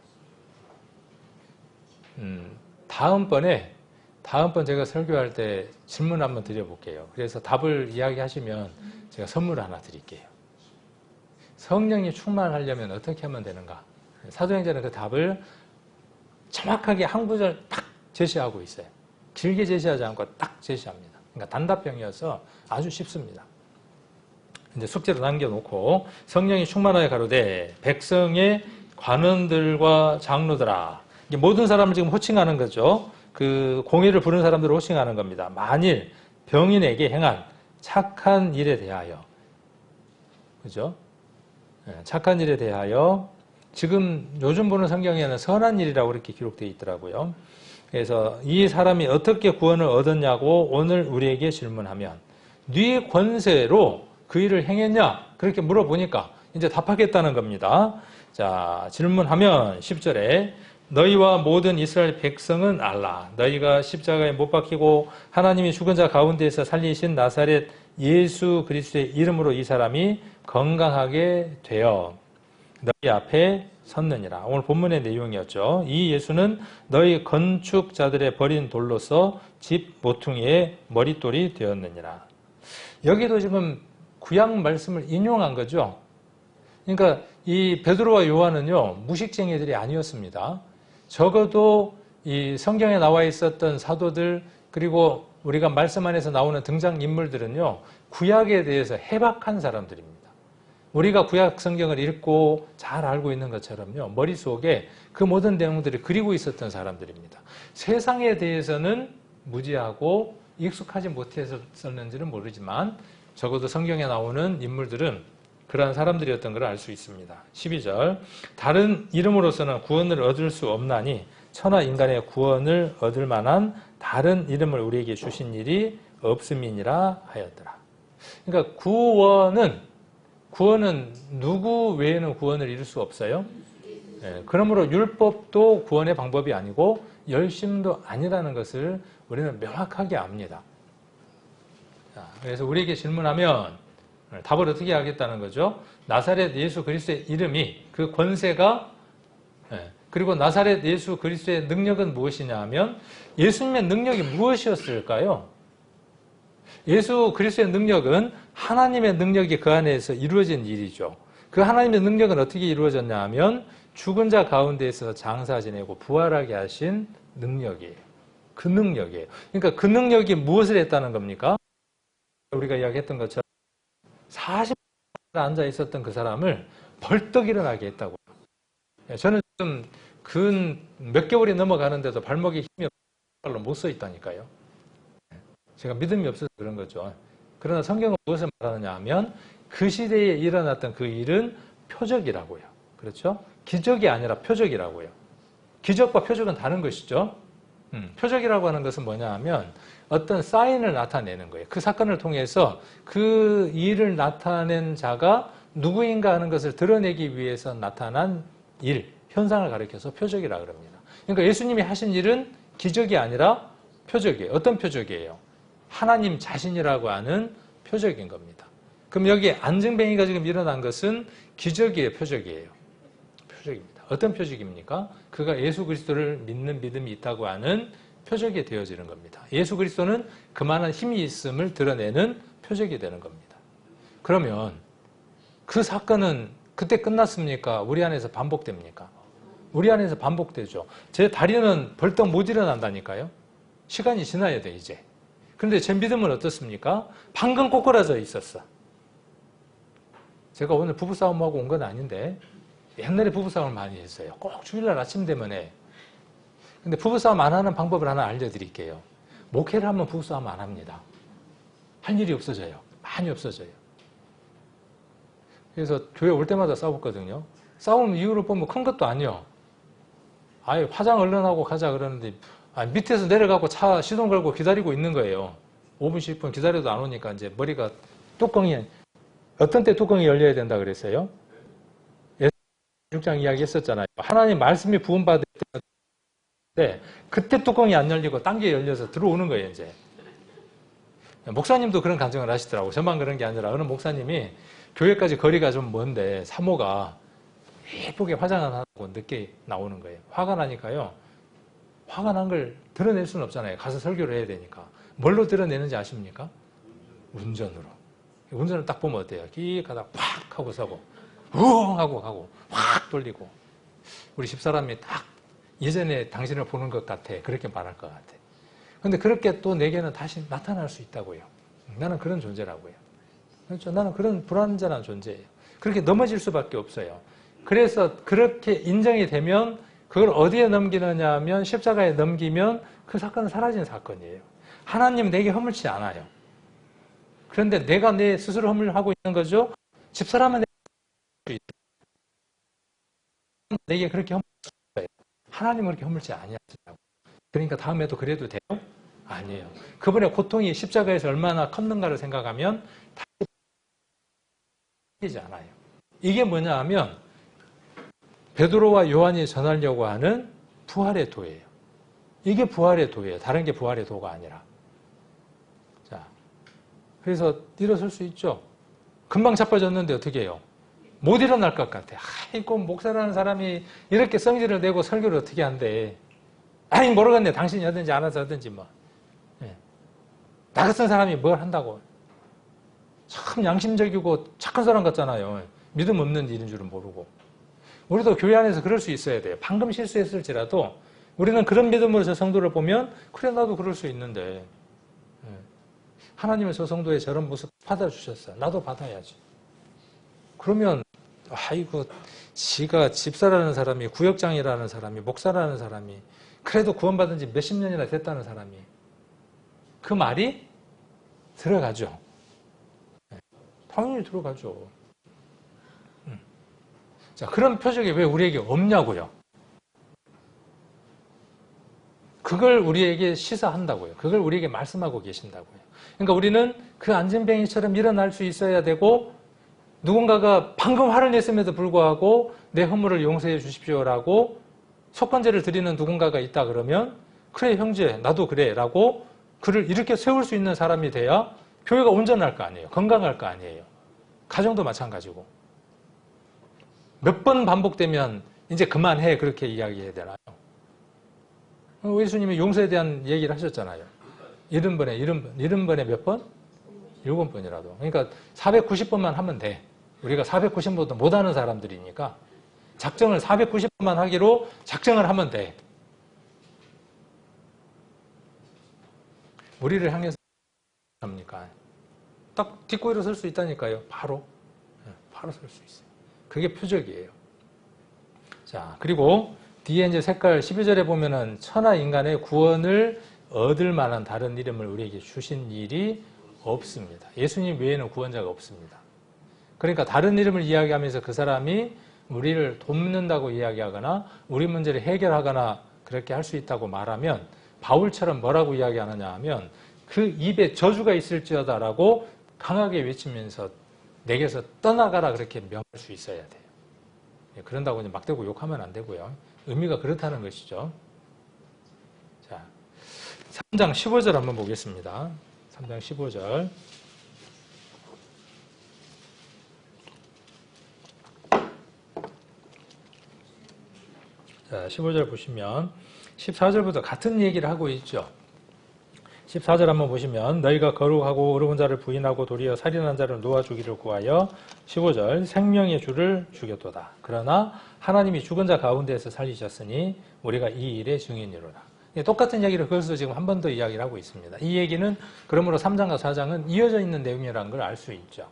다음번 제가 설교할 때 질문 한번 드려볼게요. 그래서 답을 이야기하시면 제가 선물 하나 드릴게요. 성령이 충만하려면 어떻게 하면 되는가? 사도행전은 그 답을 정확하게 한 구절 딱 제시하고 있어요. 길게 제시하지 않고 딱 제시합니다. 그러니까 단답형이어서 아주 쉽습니다. 이제 숙제로 남겨놓고 성령이 충만하여 가로되 백성의 관원들과 장로들아, 이게 모든 사람을 지금 호칭하는 거죠. 그 공의를 부르는 사람들을 호칭하는 겁니다. 만일 병인에게 행한 착한 일에 대하여, 그죠? 착한 일에 대하여, 지금 요즘 보는 성경에는 선한 일이라고 이렇게 기록되어 있더라고요. 그래서 이 사람이 어떻게 구원을 얻었냐고 오늘 우리에게 질문하면 네 권세로 그 일을 행했냐? 그렇게 물어보니까 이제 답하겠다는 겁니다. 자, 질문하면 10절에 너희와 모든 이스라엘 백성은 알라. 너희가 십자가에 못 박히고 하나님이 죽은 자 가운데에서 살리신 나사렛 예수 그리스도의 이름으로 이 사람이 건강하게 되어 너희 앞에 섰느니라. 오늘 본문의 내용이었죠. 이 예수는 너희 건축자들의 버린 돌로서 집 모퉁이의 머릿돌이 되었느니라. 여기도 지금 구약 말씀을 인용한 거죠. 그러니까 이 베드로와 요한은요, 무식쟁이들이 아니었습니다. 적어도 이 성경에 나와 있었던 사도들, 그리고 우리가 말씀 안에서 나오는 등장인물들은요, 구약에 대해서 해박한 사람들입니다. 우리가 구약 성경을 읽고 잘 알고 있는 것처럼요, 머릿속에 그 모든 내용들을 그리고 있었던 사람들입니다. 세상에 대해서는 무지하고 익숙하지 못했었는지는 모르지만 적어도 성경에 나오는 인물들은 그러한 사람들이었던 걸 알 수 있습니다. 12절 다른 이름으로서는 구원을 얻을 수 없나니 천하 인간의 구원을 얻을 만한 다른 이름을 우리에게 주신 일이 없음이니라 하였더라. 그러니까 구원은 누구 외에는 구원을 이룰 수 없어요. 그러므로 율법도 구원의 방법이 아니고 열심도 아니라는 것을 우리는 명확하게 압니다. 그래서 우리에게 질문하면 답을 어떻게 하겠다는 거죠? 나사렛 예수 그리스도의 이름이, 그 권세가, 그리고 나사렛 예수 그리스도의 능력은 무엇이냐 하면 예수님의 능력이 무엇이었을까요? 예수 그리스도의 능력은 하나님의 능력이 그 안에서 이루어진 일이죠. 그 하나님의 능력은 어떻게 이루어졌냐 하면 죽은 자 가운데에서 장사 지내고 부활하게 하신 능력이에요. 그 능력이에요. 그러니까 그 능력이 무엇을 했다는 겁니까? 우리가 이야기했던 것처럼 40년 앉아 있었던 그 사람을 벌떡 일어나게 했다고요. 저는 지금 근 몇 개월이 넘어가는데도 발목에 힘이 없어서 못 서 있다니까요. 제가 믿음이 없어서 그런 거죠. 그러나 성경은 무엇을 말하느냐 하면 그 시대에 일어났던 그 일은 표적이라고요. 그렇죠? 기적이 아니라 표적이라고요. 기적과 표적은 다른 것이죠. 표적이라고 하는 것은 뭐냐 하면 어떤 사인을 나타내는 거예요. 그 사건을 통해서 그 일을 나타낸 자가 누구인가 하는 것을 드러내기 위해서 나타난 일, 현상을 가리켜서 표적이라고 합니다. 그러니까 예수님이 하신 일은 기적이 아니라 표적이에요. 어떤 표적이에요? 하나님 자신이라고 하는 표적인 겁니다. 그럼 여기 안증뱅이가 지금 일어난 것은 기적이에요, 표적이에요? 표적입니다. 어떤 표적입니까? 그가 예수 그리스도를 믿는 믿음이 있다고 하는 표적이 되어지는 겁니다. 예수 그리스도는 그만한 힘이 있음을 드러내는 표적이 되는 겁니다. 그러면 그 사건은 그때 끝났습니까? 우리 안에서 반복됩니까? 우리 안에서 반복되죠. 제 다리는 벌떡 못 일어난다니까요. 시간이 지나야 돼, 이제. 그런데 제 믿음은 어떻습니까? 방금 꼬꾸라져 있었어. 제가 오늘 부부싸움하고 온 건 아닌데 옛날에 부부싸움을 많이 했어요. 꼭 주일날 아침 되면 해. 근데 부부싸움 안 하는 방법을 하나 알려드릴게요. 목회를 하면 부부싸움 안 합니다. 할 일이 없어져요. 많이 없어져요. 그래서 교회 올 때마다 싸웠거든요. 싸우는 이유를 보면 큰 것도 아니요. 아예 화장 얼른 하고 가자 그러는데 밑에서 내려가고 차 시동 걸고 기다리고 있는 거예요. 5분, 10분 기다려도 안 오니까 이제 머리가 뚜껑이 어떤 때 뚜껑이 열려야 된다 그랬어요? 6장 이야기 했었잖아요. 하나님 말씀이 부음받을 때 그때 뚜껑이 안 열리고 딴 게 열려서 들어오는 거예요, 이제. 목사님도 그런 간증을 하시더라고요. 저만 그런 게 아니라 어느 목사님이 교회까지 거리가 좀 먼데 사모가 예쁘게 화장을 하고 늦게 나오는 거예요. 화가 나니까요. 화가 난 걸 드러낼 수는 없잖아요. 가서 설교를 해야 되니까. 뭘로 드러내는지 아십니까? 운전으로. 운전을 딱 보면 어때요? 끼익 하다가 팍 하고 서고 우웅 하고 가고 확 돌리고 우리 집사람이 딱 예전에 당신을 보는 것 같아. 그렇게 말할 것 같아. 근데 그렇게 또 내게는 다시 나타날 수 있다고요. 나는 그런 존재라고요. 그렇죠? 나는 그런 불완전한 존재예요. 그렇게 넘어질 수밖에 없어요. 그래서 그렇게 인정이 되면 그걸 어디에 넘기느냐 하면 십자가에 넘기면 그 사건은 사라진 사건이에요. 하나님 내게 허물지 않아요. 그런데 내가 내 스스로 허물하고 있는 거죠. 집사람은 내게 그렇게 허물지 않아요. 하나님은 그렇게 허물지 아니하시라고. 그러니까 다음에도 그래도 돼요? 아니에요. 그분의 고통이 십자가에서 얼마나 컸는가를 생각하면 다르지 않아요. 이게 뭐냐 하면 베드로와 요한이 전하려고 하는 부활의 도예요. 이게 부활의 도예요. 다른 게 부활의 도가 아니라. 자, 그래서 일어설 수 있죠. 금방 자빠졌는데 어떻게 해요? 못 일어날 것 같아. 아이고 목사라는 사람이 이렇게 성질을 내고 설교를 어떻게 한대. 아이 모르겠네. 당신이 하든지 알아서 하든지 뭐. 네. 나 같은 사람이 뭘 한다고. 참 양심적이고 착한 사람 같잖아요. 믿음 없는 일인 줄은 모르고. 우리도 교회 안에서 그럴 수 있어야 돼요. 방금 실수했을지라도 우리는 그런 믿음으로 저 성도를 보면 그래 나도 그럴 수 있는데 하나님은 저 성도의 저런 모습 받아주셨어. 나도 받아야지. 그러면 아이고 지가 집사라는 사람이 구역장이라는 사람이 목사라는 사람이 그래도 구원받은 지 몇십 년이나 됐다는 사람이 그 말이 들어가죠. 당연히 들어가죠. 자, 그런 표적이 왜 우리에게 없냐고요? 그걸 우리에게 시사한다고요. 그걸 우리에게 말씀하고 계신다고요. 그러니까 우리는 그 안전뱅이처럼 일어날 수 있어야 되고 누군가가 방금 화를 냈음에도 불구하고 내 허물을 용서해 주십시오라고 속건제를 드리는 누군가가 있다 그러면 그래 형제 나도 그래 라고 그를 이렇게 세울 수 있는 사람이 돼야 교회가 온전할 거 아니에요. 건강할 거 아니에요. 가정도 마찬가지고. 몇 번 반복되면 이제 그만해 그렇게 이야기해야 되나요? 예수님이 용서에 대한 얘기를 하셨잖아요. 70번에 몇 번? 7번이라도. 그러니까 490번만 하면 돼. 우리가 490번도 못하는 사람들이니까 작정을 490번만 하기로 작정을 하면 돼. 우리를 향해서 합니까? 딱 딛고 일어설 수 있다니까요. 바로 설 수 있어요. 그게 표적이에요. 자, 그리고 뒤에 이제 색깔 12절에 보면은 천하 인간의 구원을 얻을 만한 다른 이름을 우리에게 주신 일이 없습니다. 예수님 외에는 구원자가 없습니다. 그러니까 다른 이름을 이야기하면서 그 사람이 우리를 돕는다고 이야기하거나 우리 문제를 해결하거나 그렇게 할 수 있다고 말하면 바울처럼 뭐라고 이야기하느냐 하면 그 입에 저주가 있을지어다라고 강하게 외치면서 내게서 떠나가라 그렇게 명할 수 있어야 돼요. 그런다고 이제 막대고 욕하면 안 되고요. 의미가 그렇다는 것이죠. 자, 3장 15절 한번 보겠습니다. 3장 15절. 자, 15절 보시면 14절부터 같은 얘기를 하고 있죠. 14절 한번 보시면 너희가 거룩하고 어려운 자를 부인하고 도리어 살인한 자를 놓아주기를 구하여 15절 생명의 주를 죽였도다. 그러나 하나님이 죽은 자 가운데에서 살리셨으니 우리가 이 일의 증인이로다. 똑같은 이야기를 그것도 지금 한 번 더 이야기를 하고 있습니다. 이 얘기는 그러므로 3장과 4장은 이어져 있는 내용이라는 걸 알 수 있죠.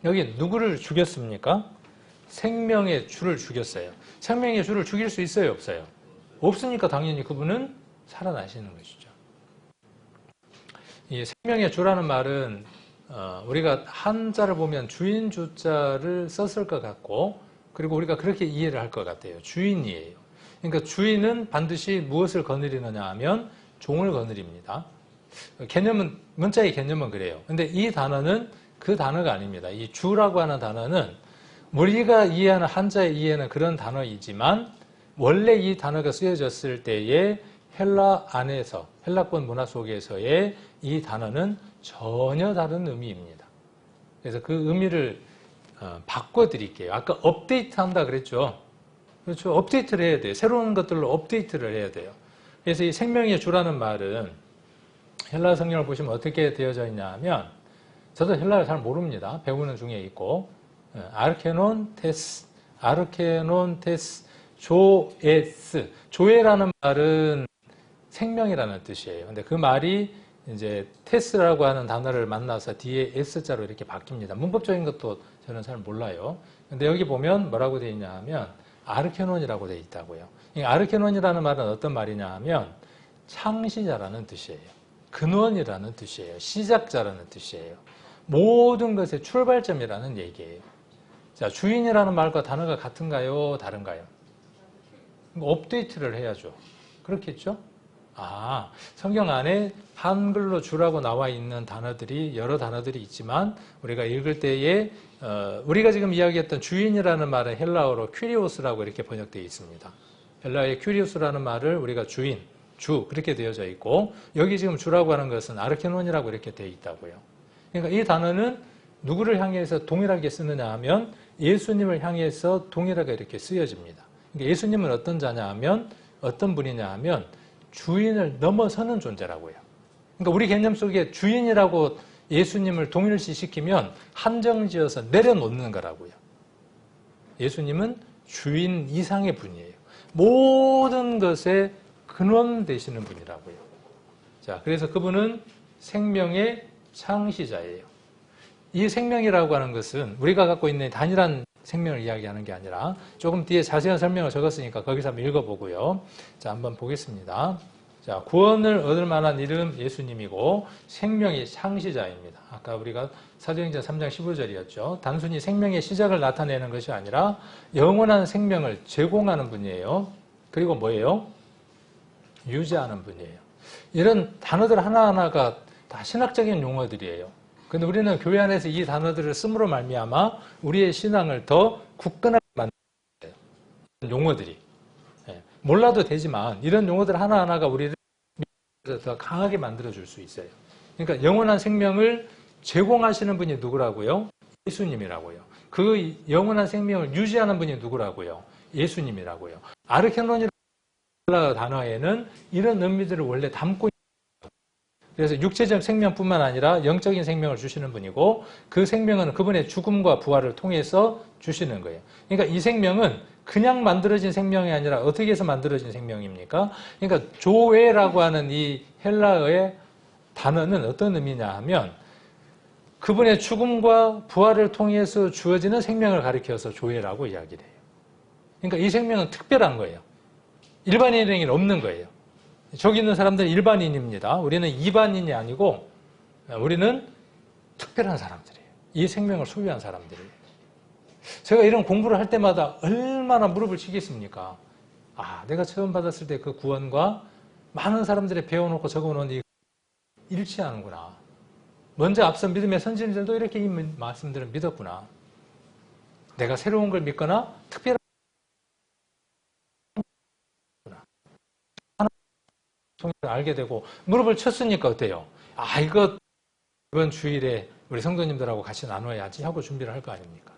여기 누구를 죽였습니까? 생명의 주를 죽였어요. 생명의 주를 죽일 수 있어요, 없어요? 없으니까 당연히 그분은 살아나시는 것이죠. 이 생명의 주라는 말은 우리가 한자를 보면 주인 주자를 썼을 것 같고, 그리고 우리가 그렇게 이해를 할 것 같아요. 주인이에요. 그러니까 주인은 반드시 무엇을 거느리느냐 하면 종을 거느립니다. 개념은, 문자의 개념은 그래요. 근데 이 단어는 그 단어가 아닙니다. 이 주라고 하는 단어는 우리가 이해하는 한자의 이해는 그런 단어이지만 원래 이 단어가 쓰여졌을 때에 헬라 안에서, 헬라권 문화 속에서의 이 단어는 전혀 다른 의미입니다. 그래서 그 의미를 바꿔드릴게요. 아까 업데이트 한다 그랬죠? 그렇죠. 업데이트를 해야 돼요. 새로운 것들로 업데이트를 해야 돼요. 그래서 이 생명의 주라는 말은 헬라 성경을 보시면 어떻게 되어져 있냐 하면, 저도 헬라를 잘 모릅니다. 배우는 중에 있고, 아르케논 테스, 조에스. 조에라는 말은 생명이라는 뜻이에요. 근데 그 말이 이제 테스라고 하는 단어를 만나서 뒤에 S자로 이렇게 바뀝니다. 문법적인 것도 저는 잘 몰라요. 근데 여기 보면 뭐라고 되어 있냐 하면 아르케논이라고 되어 있다고요. 이 아르케논이라는 말은 어떤 말이냐 하면 창시자라는 뜻이에요. 근원이라는 뜻이에요. 시작자라는 뜻이에요. 모든 것의 출발점이라는 얘기예요. 자, 주인이라는 말과 단어가 같은가요? 다른가요? 업데이트를 해야죠. 그렇겠죠? 아, 성경 안에 한글로 주라고 나와 있는 단어들이, 여러 단어들이 있지만 우리가 읽을 때에 우리가 지금 이야기했던 주인이라는 말은 헬라어로 큐리오스라고 이렇게 번역되어 있습니다. 헬라어의 큐리오스라는 말을 우리가 주인, 주 그렇게 되어져 있고, 여기 지금 주라고 하는 것은 아르케논이라고 이렇게 되어 있다고요. 그러니까 이 단어는 누구를 향해서 동일하게 쓰느냐 하면 예수님을 향해서 동일하게 이렇게 쓰여집니다. 그러니까 예수님은 어떤 자냐 하면, 어떤 분이냐 하면 주인을 넘어서는 존재라고요. 그러니까 우리 개념 속에 주인이라고 예수님을 동일시시키면 한정지어서 내려놓는 거라고요. 예수님은 주인 이상의 분이에요. 모든 것의 근원 되시는 분이라고요. 자, 그래서 그분은 생명의 창시자예요. 이 생명이라고 하는 것은 우리가 갖고 있는 단일한 생명을 이야기하는 게 아니라 조금 뒤에 자세한 설명을 적었으니까 거기서 한번 읽어보고요. 자, 한번 보겠습니다. 자, 구원을 얻을 만한 이름 예수님이고 생명의 창시자입니다. 아까 우리가 사도행전 3장 15절이었죠. 단순히 생명의 시작을 나타내는 것이 아니라 영원한 생명을 제공하는 분이에요. 그리고 뭐예요? 유지하는 분이에요. 이런 단어들 하나하나가 다 신학적인 용어들이에요. 근데 우리는 교회 안에서 이 단어들을 씀으로 말미암아 우리의 신앙을 더 굳건하게 만들어요. 용어들이. 몰라도 되지만 이런 용어들 하나하나가 우리를 더 강하게 만들어줄 수 있어요. 그러니까 영원한 생명을 제공하시는 분이 누구라고요? 예수님이라고요. 그 영원한 생명을 유지하는 분이 누구라고요? 예수님이라고요. 아르케논이라는 단어에는 이런 의미들을 원래 담고 있어요. 그래서 육체적 생명뿐만 아니라 영적인 생명을 주시는 분이고, 그 생명은 그분의 죽음과 부활을 통해서 주시는 거예요. 그러니까 이 생명은 그냥 만들어진 생명이 아니라 어떻게 해서 만들어진 생명입니까? 그러니까 조에라고 하는 이 헬라어의 단어는 어떤 의미냐 하면 그분의 죽음과 부활을 통해서 주어지는 생명을 가리켜서 조에라고 이야기를 해요. 그러니까 이 생명은 특별한 거예요. 일반인에게는 없는 거예요. 저기 있는 사람들은 일반인입니다. 우리는 이반인이 아니고 우리는 특별한 사람들이에요. 이 생명을 소유한 사람들이에요. 제가 이런 공부를 할 때마다 얼마나 무릎을 치겠습니까? 아, 내가 처음 받았을 때 그 구원과 많은 사람들이 배워놓고 적어놓은 이 일치하는구나. 먼저 앞서 믿음의 선진들도 이렇게 이 말씀들을 믿었구나. 내가 새로운 걸 믿거나 특별한 알게 되고 무릎을 쳤으니까 어때요? 아, 이거 이번 주일에 우리 성도님들하고 같이 나눠야지 하고 준비를 할 거 아닙니까?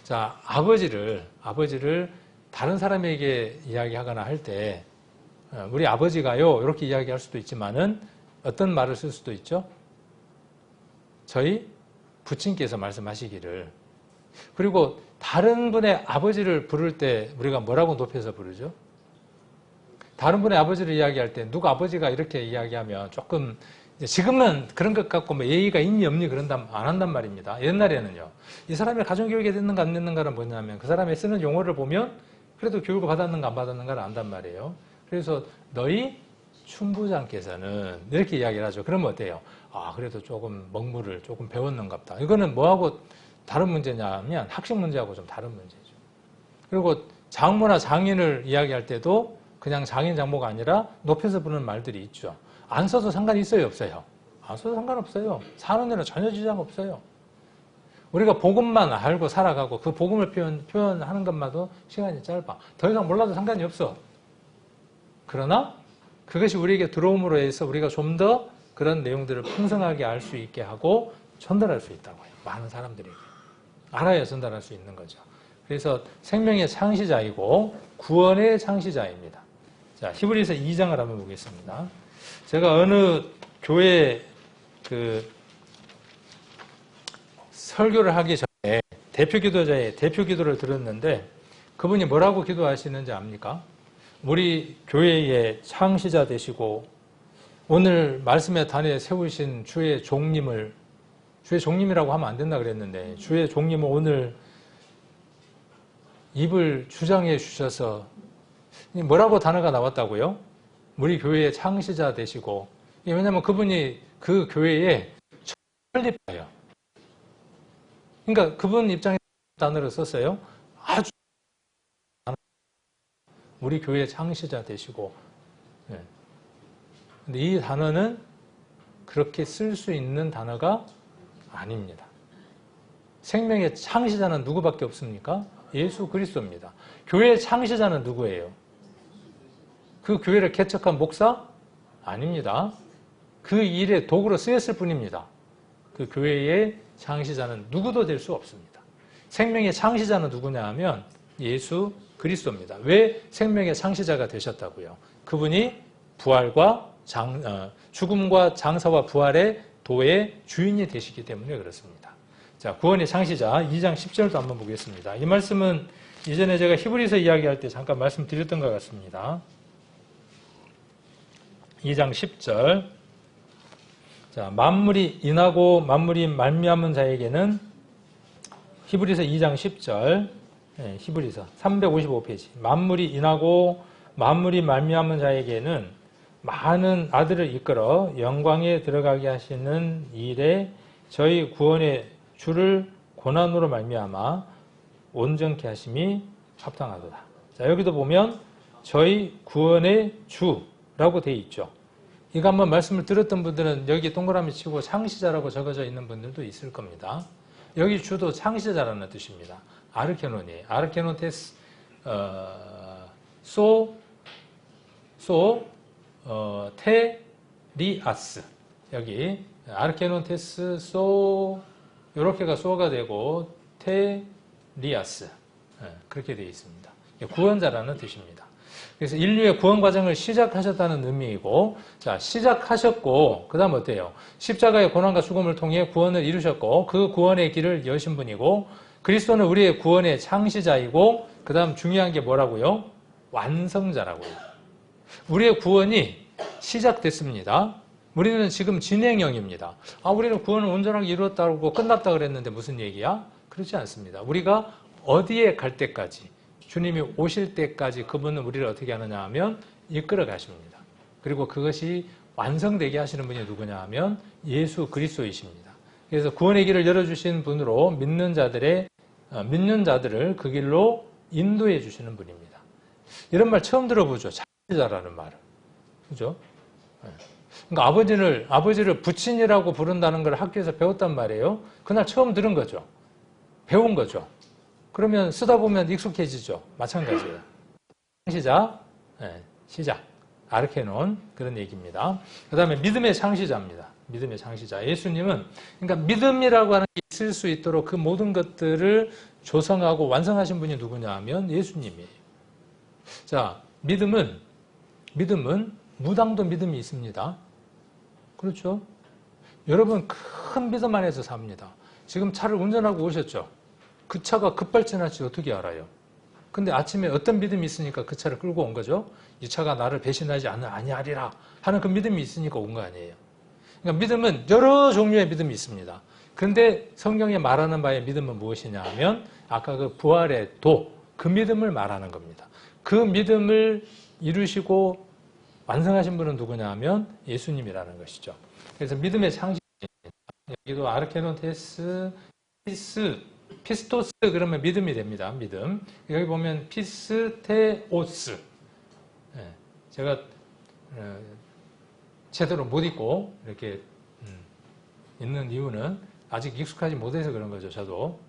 자, 아버지를 다른 사람에게 이야기하거나 할 때 우리 아버지가요 이렇게 이야기할 수도 있지만은 어떤 말을 쓸 수도 있죠? 저희 부친께서 말씀하시기를. 그리고 다른 분의 아버지를 부를 때 우리가 뭐라고 높여서 부르죠? 다른 분의 아버지를 이야기할 때 누가 아버지가 이렇게 이야기하면 조금 지금은 그런 것 같고 뭐 예의가 있니 없니 안 한단 말입니다. 옛날에는요. 이 사람이 가정교육이 됐는가 안 됐는가는 뭐냐면 그 사람이 쓰는 용어를 보면 그래도 교육을 받았는가 안 받았는가를 안단 말이에요. 그래서 너희 춘부장께서는 이렇게 이야기를 하죠. 그러면 어때요? 아, 그래도 조금 먹물을 조금 배웠는갑다. 이거는 뭐하고 다른 문제냐면 학식 문제하고 좀 다른 문제죠. 그리고 장모나 장인을 이야기할 때도 그냥 장인 장모가 아니라 높여서 부르는 말들이 있죠. 안 써도 상관이 있어요, 없어요? 안 써도 상관없어요. 사는 데는 전혀 지장 없어요. 우리가 복음만 알고 살아가고 그 복음을 표현하는 것만도 시간이 짧아. 더 이상 몰라도 상관이 없어. 그러나 그것이 우리에게 들어옴으로 해서 우리가 좀 더 그런 내용들을 풍성하게 알 수 있게 하고 전달할 수 있다고 해요. 많은 사람들에게. 알아야 전달할 수 있는 거죠. 그래서 생명의 창시자이고 구원의 창시자입니다. 자, 히브리서 2장을 한번 보겠습니다. 제가 어느 교회 설교를 하기 전에 대표 기도자의 대표 기도를 들었는데 그분이 뭐라고 기도하시는지 압니까? 우리 교회의 창시자 되시고 오늘 말씀의 단에 세우신 주의 종님이라고 하면 안 된다 그랬는데 주의 종님은 오늘 입을 주장해 주셔서 뭐라고 단어가 나왔다고요? 우리 교회의 창시자 되시고 왜냐하면 그분이 그 교회에 설립자예요. 그러니까 그분 입장에서 단어를 썼어요. 아주 우리 교회의 창시자 되시고 근데 이 단어는 그렇게 쓸 수 있는 단어가 아닙니다. 생명의 창시자는 누구밖에 없습니까? 예수 그리스도입니다. 교회의 창시자는 누구예요? 그 교회를 개척한 목사? 아닙니다. 그 일에 도구로 쓰였을 뿐입니다. 그 교회의 창시자는 누구도 될 수 없습니다. 생명의 창시자는 누구냐 하면 예수 그리스도입니다. 왜 생명의 창시자가 되셨다고요? 그분이 부활과 죽음과 장사와 부활의 도의 주인이 되시기 때문에 그렇습니다. 자, 구원의 창시자 2장 10절도 한번 보겠습니다. 이 말씀은 이전에 제가 히브리서 이야기할 때 잠깐 말씀드렸던 것 같습니다. 2장 10절. 자, 만물이 인하고 만물이 말미암은 자에게는 히브리서 2장 10절. 히브리서 355페이지. 만물이 인하고 만물이 말미암은 자에게는 많은 아들을 이끌어 영광에 들어가게 하시는 일에 저희 구원의 주를 고난으로 말미암아 온전케 하심이 합당하도다. 자, 여기도 보면 저희 구원의 주라고 되어 있죠. 이거 한번 말씀을 들었던 분들은 여기 동그라미 치고 창시자라고 적어져 있는 분들도 있을 겁니다. 여기 주도 창시자라는 뜻입니다. 아르케논이 아르케논테스 테리아스 여기 아르케논테스 요렇게가 소가 되고 테리아스 그렇게 되어 있습니다. 구원자라는 뜻입니다. 그래서 인류의 구원 과정을 시작하셨다는 의미이고, 자, 시작하셨고, 그 다음 어때요? 십자가의 고난과 죽음을 통해 구원을 이루셨고, 그 구원의 길을 여신 분이고, 그리스도는 우리의 구원의 창시자이고, 그 다음 중요한 게 뭐라고요? 완성자라고요. 우리의 구원이 시작됐습니다. 우리는 지금 진행형입니다. 우리는 구원을 온전하게 이루었다고 끝났다 그랬는데 무슨 얘기야? 그렇지 않습니다. 우리가 어디에 갈 때까지, 주님이 오실 때까지 그분은 우리를 어떻게 하느냐 하면 이끌어 가십니다. 그리고 그것이 완성되게 하시는 분이 누구냐 하면 예수 그리스도이십니다. 그래서 구원의 길을 열어주신 분으로 믿는 자들을 그 길로 인도해 주시는 분입니다. 이런 말 처음 들어보죠. 창시자라는 말을. 그죠? 그러니까 아버지를 부친이라고 부른다는 걸 학교에서 배웠단 말이에요. 그날 처음 들은 거죠. 배운 거죠. 그러면 쓰다 보면 익숙해지죠. 마찬가지예요. 시작, 시작. 아르케논 그런 얘기입니다. 그 다음에 믿음의 창시자입니다. 믿음의 창시자. 예수님은 그러니까 믿음이라고 하는 게 있을 수 있도록 그 모든 것들을 조성하고 완성하신 분이 누구냐 하면 예수님이에요. 자, 믿음은 무당도 믿음이 있습니다. 그렇죠? 여러분 큰 믿음 안에서 삽니다. 지금 차를 운전하고 오셨죠? 그 차가 급발진할지 어떻게 알아요? 근데 아침에 어떤 믿음이 있으니까 그 차를 끌고 온 거죠? 이 차가 나를 배신하지 아니하리라 하는 그 믿음이 있으니까 온 거 아니에요. 그러니까 믿음은 여러 종류의 믿음이 있습니다. 그런데 성경에 말하는 바의 믿음은 무엇이냐 하면 아까 그 부활의 도, 그 믿음을 말하는 겁니다. 그 믿음을 이루시고 완성하신 분은 누구냐 하면 예수님이라는 것이죠. 그래서 믿음의 창시입니다. 여기도 아르케논 테스, 피스토스 그러면 믿음이 됩니다. 믿음. 여기 보면 피스테오스. 제가 제대로 못 읽고 이렇게 있는 이유는 아직 익숙하지 못해서 그런 거죠. 저도.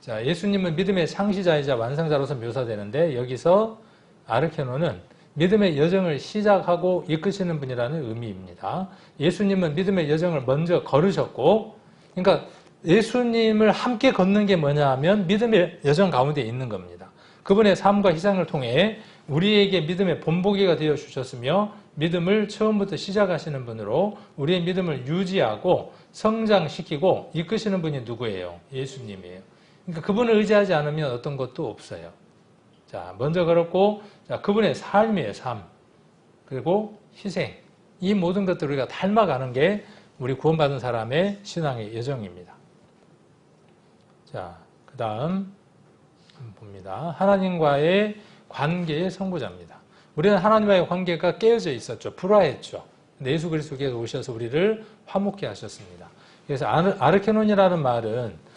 자, 예수님은 믿음의 창시자이자 완성자로서 묘사되는데 여기서 아르케논은 믿음의 여정을 시작하고 이끄시는 분이라는 의미입니다. 예수님은 믿음의 여정을 먼저 걸으셨고, 그러니까 예수님을 함께 걷는 게 뭐냐 하면 믿음의 여정 가운데 있는 겁니다. 그분의 삶과 희생을 통해 우리에게 믿음의 본보기가 되어 주셨으며 믿음을 처음부터 시작하시는 분으로 우리의 믿음을 유지하고 성장시키고 이끄시는 분이 누구예요? 예수님이에요. 그러니까 그분을 의지하지 않으면 어떤 것도 없어요. 자, 먼저 걸었고, 자, 그분의 삶이에요, 삶. 그리고 희생. 이 모든 것들을 우리가 닮아가는 게 우리 구원받은 사람의 신앙의 여정입니다. 자, 그 다음 봅니다. 하나님과의 관계의 선구자입니다. 우리는 하나님과의 관계가 깨어져 있었죠. 불화했죠. 근데 예수 그리스도께서 오셔서 우리를 화목케 하셨습니다. 그래서 아르케논이라는 말은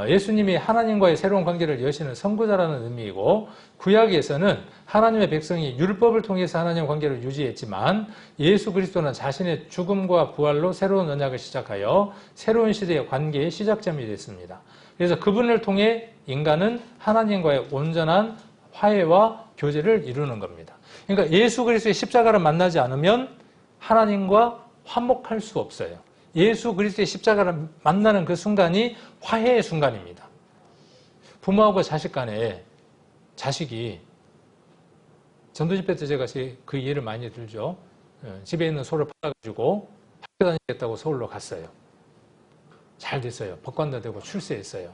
예수님이 하나님과의 새로운 관계를 여시는 선구자라는 의미이고, 구약에서는 하나님의 백성이 율법을 통해서 하나님의 관계를 유지했지만 예수 그리스도는 자신의 죽음과 부활로 새로운 언약을 시작하여 새로운 시대의 관계의 시작점이 됐습니다. 그래서 그분을 통해 인간은 하나님과의 온전한 화해와 교제를 이루는 겁니다. 그러니까 예수 그리스도의 십자가를 만나지 않으면 하나님과 화목할 수 없어요. 예수 그리스도의 십자가를 만나는 그 순간이 화해의 순간입니다. 부모하고 자식 간에 자식이 전도집회 때 제가 그 예를 많이 들죠. 집에 있는 소를 팔아가지고 학교 다니겠다고 서울로 갔어요. 잘 됐어요. 법관도 되고 출세했어요.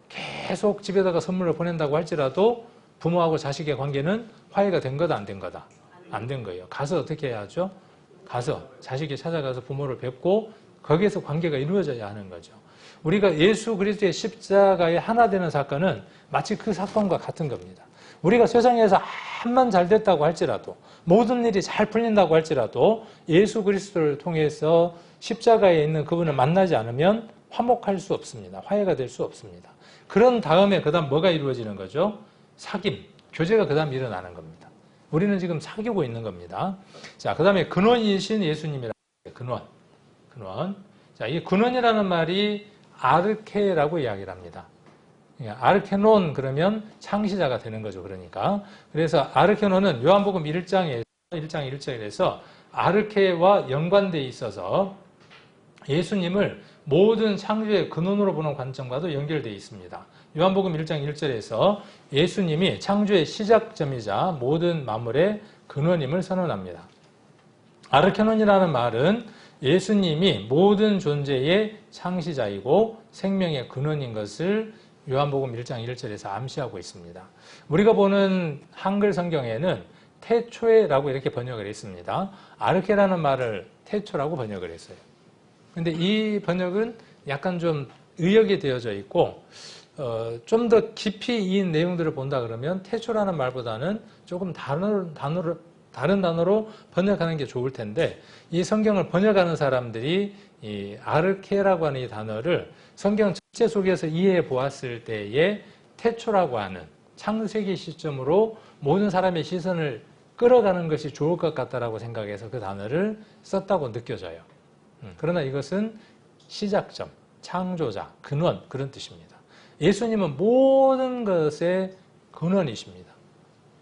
계속 집에다가 선물을 보낸다고 할지라도 부모하고 자식의 관계는 화해가 된 거다, 안 된 거다? 안 된 거예요. 가서 어떻게 해야 하죠? 가서 자식이 찾아가서 부모를 뵙고 거기에서 관계가 이루어져야 하는 거죠. 우리가 예수 그리스도의 십자가에 하나 되는 사건은 마치 그 사건과 같은 겁니다. 우리가 세상에서 암만 잘 됐다고 할지라도 모든 일이 잘 풀린다고 할지라도 예수 그리스도를 통해서 십자가에 있는 그분을 만나지 않으면 화목할 수 없습니다. 화해가 될 수 없습니다. 그런 다음에 그 다음 뭐가 이루어지는 거죠? 사귐, 교제가 그 다음 일어나는 겁니다. 우리는 지금 사귀고 있는 겁니다. 자, 그 다음에 근원이신 예수님이라는 거예요. 근원. 자, 이 근원이라는 말이 아르케라고 이야기를 합니다. 아르케논 그러면 창시자가 되는 거죠. 그러니까. 그래서 아르케논은 요한복음 1장 1절에서 아르케와 연관되어 있어서 예수님을 모든 창조의 근원으로 보는 관점과도 연결되어 있습니다. 요한복음 1장 1절에서 예수님이 창조의 시작점이자 모든 만물의 근원임을 선언합니다. 아르케논이라는 말은 예수님이 모든 존재의 창시자이고 생명의 근원인 것을 요한복음 1장 1절에서 암시하고 있습니다. 우리가 보는 한글 성경에는 태초에라고 이렇게 번역을 했습니다. 아르케라는 말을 태초라고 번역을 했어요. 근데 이 번역은 약간 좀 의역이 되어져 있고 좀 더 깊이 이 내용들을 본다 그러면 태초라는 말보다는 조금 다른 단어로 번역하는 게 좋을 텐데 이 성경을 번역하는 사람들이 이 아르케라고 하는 이 단어를 성경 전체 속에서 이해해 보았을 때에 태초라고 하는 창세기 시점으로 모든 사람의 시선을 끌어가는 것이 좋을 것 같다라고 생각해서 그 단어를 썼다고 느껴져요. 그러나 이것은 시작점, 창조자, 근원 그런 뜻입니다. 예수님은 모든 것의 근원이십니다.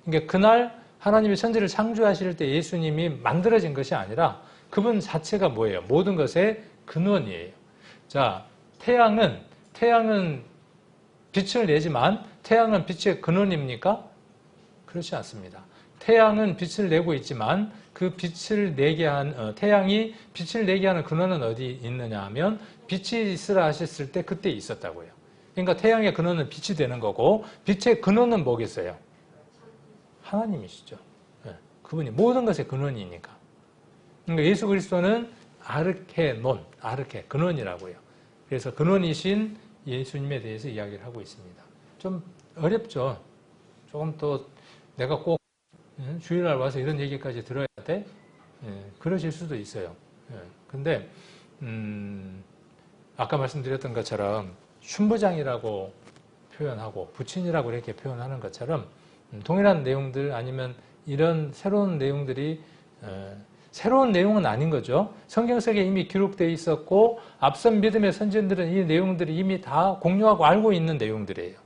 그러니까 그날 하나님이 천지를 창조하실 때 예수님이 만들어진 것이 아니라 그분 자체가 뭐예요? 모든 것의 근원이에요. 자, 태양은 빛을 내지만 태양은 빛의 근원입니까? 그렇지 않습니다. 태양은 빛을 내고 있지만 그 빛을 내게 한 태양이 빛을 내게 하는 근원은 어디 있느냐 하면 빛이 있으라 하셨을 때 그때 있었다고요. 그러니까 태양의 근원은 빛이 되는 거고 빛의 근원은 뭐겠어요? 하나님이시죠. 네. 그분이 모든 것의 근원이니까. 그러니까 예수 그리스도는 아르케 근원이라고요. 그래서 근원이신 예수님에 대해서 이야기를 하고 있습니다. 좀 어렵죠. 조금 또 내가 꼭 주일날 와서 이런 얘기까지 들어야 돼? 그러실 수도 있어요. 근데 아까 말씀드렸던 것처럼 춘부장이라고 표현하고 부친이라고 이렇게 표현하는 것처럼 동일한 내용들 아니면 이런 새로운 내용들이 새로운 내용은 아닌 거죠. 성경 속에 이미 기록되어 있었고 앞선 믿음의 선진들은 이 내용들이 이미 다 공유하고 알고 있는 내용들이에요.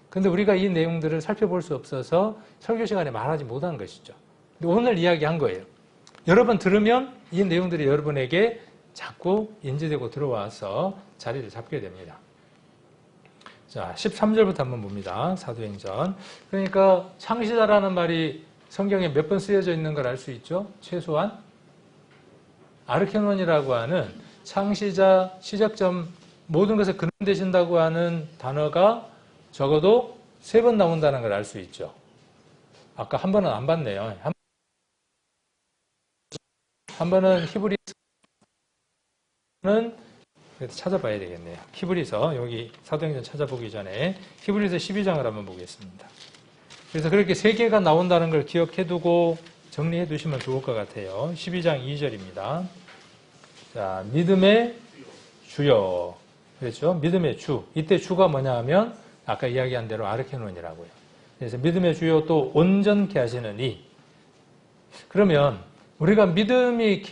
근데 우리가 이 내용들을 살펴볼 수 없어서 설교 시간에 말하지 못한 것이죠. 근데 오늘 이야기한 거예요. 여러 번 들으면 이 내용들이 여러분에게 자꾸 인지되고 들어와서 자리를 잡게 됩니다. 자, 13절부터 한번 봅니다. 사도행전. 그러니까 창시자라는 말이 성경에 몇 번 쓰여져 있는 걸 알 수 있죠? 최소한 아르케논이라고 하는 창시자, 시작점, 모든 것을 근원 되신다고 하는 단어가 적어도 3번 나온다는 걸 알 수 있죠. 아까 한 번은 안 봤네요. 한 번은 히브리서는 찾아봐야 되겠네요. 히브리서, 여기 사도행전 찾아보기 전에 히브리서 12장을 한번 보겠습니다. 그래서 그렇게 3개가 나온다는 걸 기억해두고 정리해 두시면 좋을 것 같아요. 12장 2절입니다. 자, 믿음의 주요. 그렇죠? 믿음의 주. 이때 주가 뭐냐 하면 아까 이야기한 대로 아르케논이라고요. 그래서 믿음의 주요 또 온전케 하시는 이. 그러면 우리가 믿음이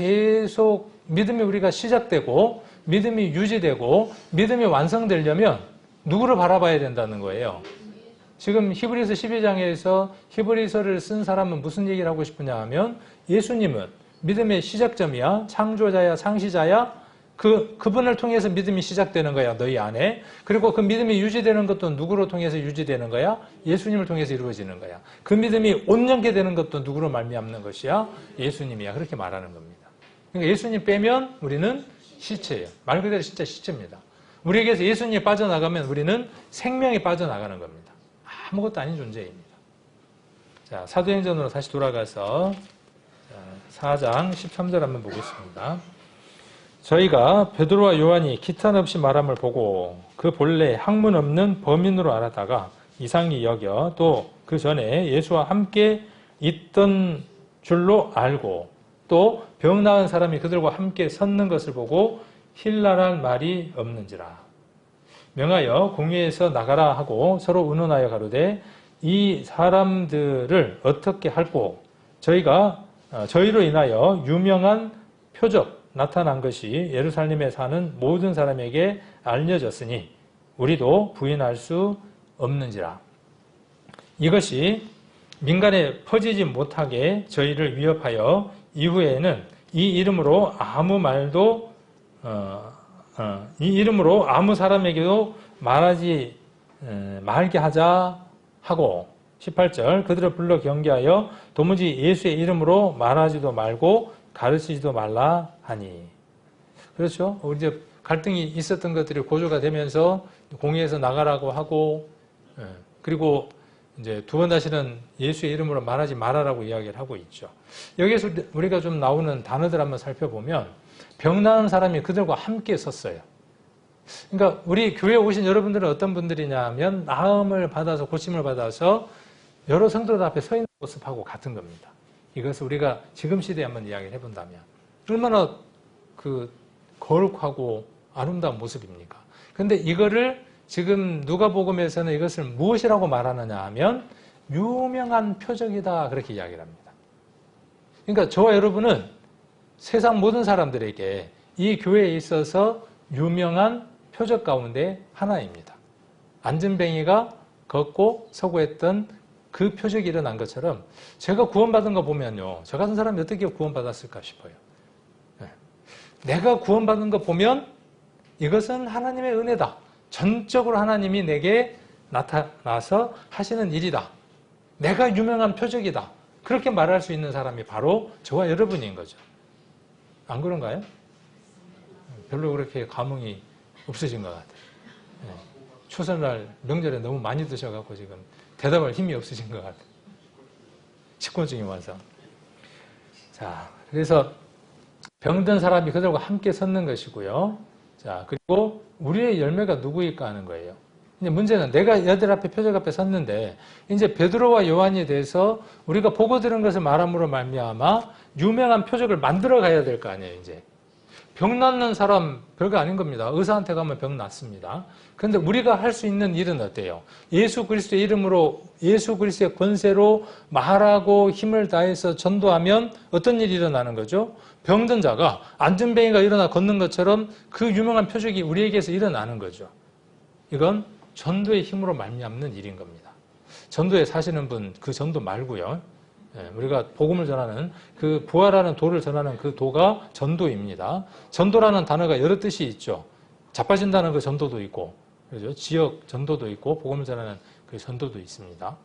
우리가 시작되고 믿음이 유지되고 믿음이 완성되려면 누구를 바라봐야 된다는 거예요. 지금 히브리서 12장에서 히브리서를 쓴 사람은 무슨 얘기를 하고 싶으냐 하면 예수님은 믿음의 시작점이야, 창조자야, 창시자야, 그분을 통해서 믿음이 시작되는 거야, 너희 안에. 그리고 그 믿음이 유지되는 것도 누구로 통해서 유지되는 거야? 예수님을 통해서 이루어지는 거야. 그 믿음이 온전케 되는 것도 누구로 말미암는 것이야? 예수님이야. 그렇게 말하는 겁니다. 그러니까 예수님 빼면 우리는 시체예요. 말 그대로 진짜 시체입니다. 우리에게서 예수님이 빠져나가면 우리는 생명이 빠져나가는 겁니다. 아무것도 아닌 존재입니다. 자, 사도행전으로 다시 돌아가서 4장 13절 한번 보겠습니다. 저희가 베드로와 요한이 기탄 없이 말함을 보고 그 본래 학문 없는 범인으로 알았다가 이상히 여겨 또 그 전에 예수와 함께 있던 줄로 알고 또 병 나은 사람이 그들과 함께 섰는 것을 보고 힐라란 말이 없는지라. 명하여 공회에서 나가라 하고 서로 의논하여 가로되 이 사람들을 어떻게 할꼬 저희로 인하여 유명한 표적 나타난 것이 예루살렘에 사는 모든 사람에게 알려졌으니 우리도 부인할 수 없는지라. 이것이 민간에 퍼지지 못하게 저희를 위협하여 이후에는 이 이름으로 아무 사람에게도 말게 하자 하고 18절 그들을 불러 경계하여 도무지 예수의 이름으로 말하지도 말고 가르치지도 말라 하니. 그렇죠? 이제 갈등이 있었던 것들이 고조가 되면서 공회에서 나가라고 하고, 그리고 이제 두 번 다시는 예수의 이름으로 말하지 말아라고 이야기를 하고 있죠. 여기에서 우리가 좀 나오는 단어들 한번 살펴보면 병 나은 사람이 그들과 함께 섰어요. 그러니까 우리 교회에 오신 여러분들은 어떤 분들이냐 하면 나음을 받아서 고침을 받아서 여러 성도들 앞에 서 있는 모습하고 같은 겁니다. 이것을 우리가 지금 시대에 한번 이야기를 해본다면 얼마나 거룩하고 아름다운 모습입니까? 그런데 이거를 지금 누가복음에서는 이것을 무엇이라고 말하느냐 하면 유명한 표적이다 그렇게 이야기를 합니다. 그러니까 저와 여러분은 세상 모든 사람들에게 이 교회에 있어서 유명한 표적 가운데 하나입니다. 안전뱅이가 걷고 서고 했던 그 표적이 일어난 것처럼 제가 구원받은 거 보면요. 저 같은 사람이 어떻게 구원받았을까 싶어요. 내가 구원받은 거 보면 이것은 하나님의 은혜다. 전적으로 하나님이 내게 나타나서 하시는 일이다. 내가 유명한 표적이다. 그렇게 말할 수 있는 사람이 바로 저와 여러분인 거죠. 안 그런가요? 별로 그렇게 감흥이 없으신 것 같아요. 추석날 명절에 너무 많이 드셔갖고 지금 대답할 힘이 없으신 것 같아요. 식곤증이 와서. 자, 그래서 병든 사람이 그들과 함께 섰는 것이고요. 자, 그리고 우리의 열매가 누구일까 하는 거예요. 근데 문제는 내가 여들 앞에 표적 앞에 섰는데 이제 베드로와 요한에 대해서 우리가 보고 들은 것을 말함으로 말미암아 유명한 표적을 만들어 가야 될 거 아니에요, 이제. 병 낫는 사람 별거 아닌 겁니다. 의사한테 가면 병 낫습니다. 그런데 우리가 할 수 있는 일은 어때요? 예수 그리스도의 이름으로 예수 그리스도의 권세로 말하고 힘을 다해서 전도하면 어떤 일이 일어나는 거죠? 병든 자가 안전뱅이가 일어나 걷는 것처럼 그 유명한 표적이 우리에게서 일어나는 거죠. 이건 전도의 힘으로 말미암는 일인 겁니다. 전도에 사시는 분 그 전도 말고요. 우리가 복음을 전하는 그 부활하는 도를 전하는 그 도가 전도입니다. 전도라는 단어가 여러 뜻이 있죠. 자빠진다는 그 전도도 있고, 그죠? 지역 전도도 있고, 복음을 전하는 그 전도도 있습니다.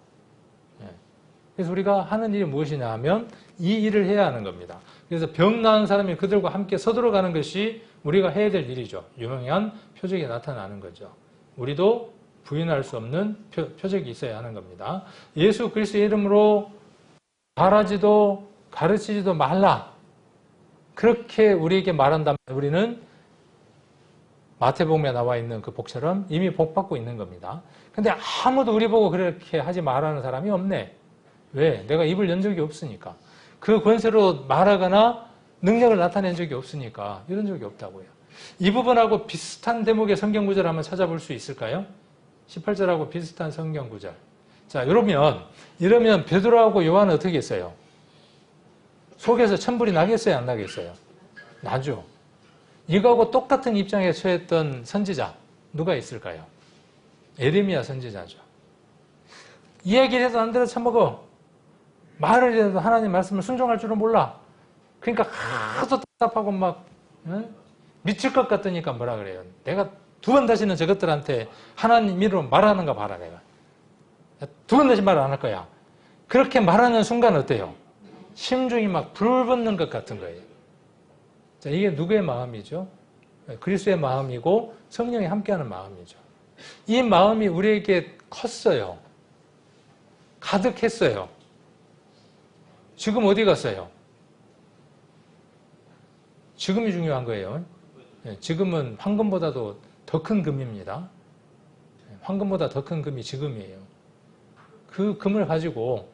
그래서 우리가 하는 일이 무엇이냐 하면 이 일을 해야 하는 겁니다. 그래서 병 나은 사람이 그들과 함께 서들어가는 것이 우리가 해야 될 일이죠. 유명한 표적이 나타나는 거죠. 우리도 부인할 수 없는 표적이 있어야 하는 겁니다. 예수 그리스도의 이름으로 말하지도 가르치지도 말라. 그렇게 우리에게 말한다면 우리는 마태복음에 나와 있는 그 복처럼 이미 복 받고 있는 겁니다. 근데 아무도 우리 보고 그렇게 하지 말라는 사람이 없네. 왜? 내가 입을 연 적이 없으니까. 그 권세로 말하거나 능력을 나타낸 적이 없으니까 이런 적이 없다고요. 이 부분하고 비슷한 대목의 성경 구절 한번 찾아볼 수 있을까요? 18절하고 비슷한 성경 구절. 자, 이러면 베드로하고 요한은 어떻게 했어요? 속에서 천불이 나겠어요? 안 나겠어요? 나죠. 이거하고 똑같은 입장에 처했던 선지자 누가 있을까요? 에레미야 선지자죠. 이야기를 해도 안 들어 처먹어. 말을 해도 하나님 말씀을 순종할 줄은 몰라. 그러니까 하도 답답하고 막 미칠 것 같으니까 뭐라 그래요? 내가 두 번 다시는 저것들한테 하나님 이름으로 말하는가 봐라 내가. 두 번 다시 말 안 할 거야. 그렇게 말하는 순간 어때요? 심중이 막 불붙는 것 같은 거예요. 자, 이게 누구의 마음이죠? 그리스도의 마음이고 성령이 함께하는 마음이죠. 이 마음이 우리에게 컸어요. 가득했어요. 지금 어디 갔어요? 지금이 중요한 거예요. 지금은 황금보다도 더 큰 금입니다. 황금보다 더 큰 금이 지금이에요. 그 금을 가지고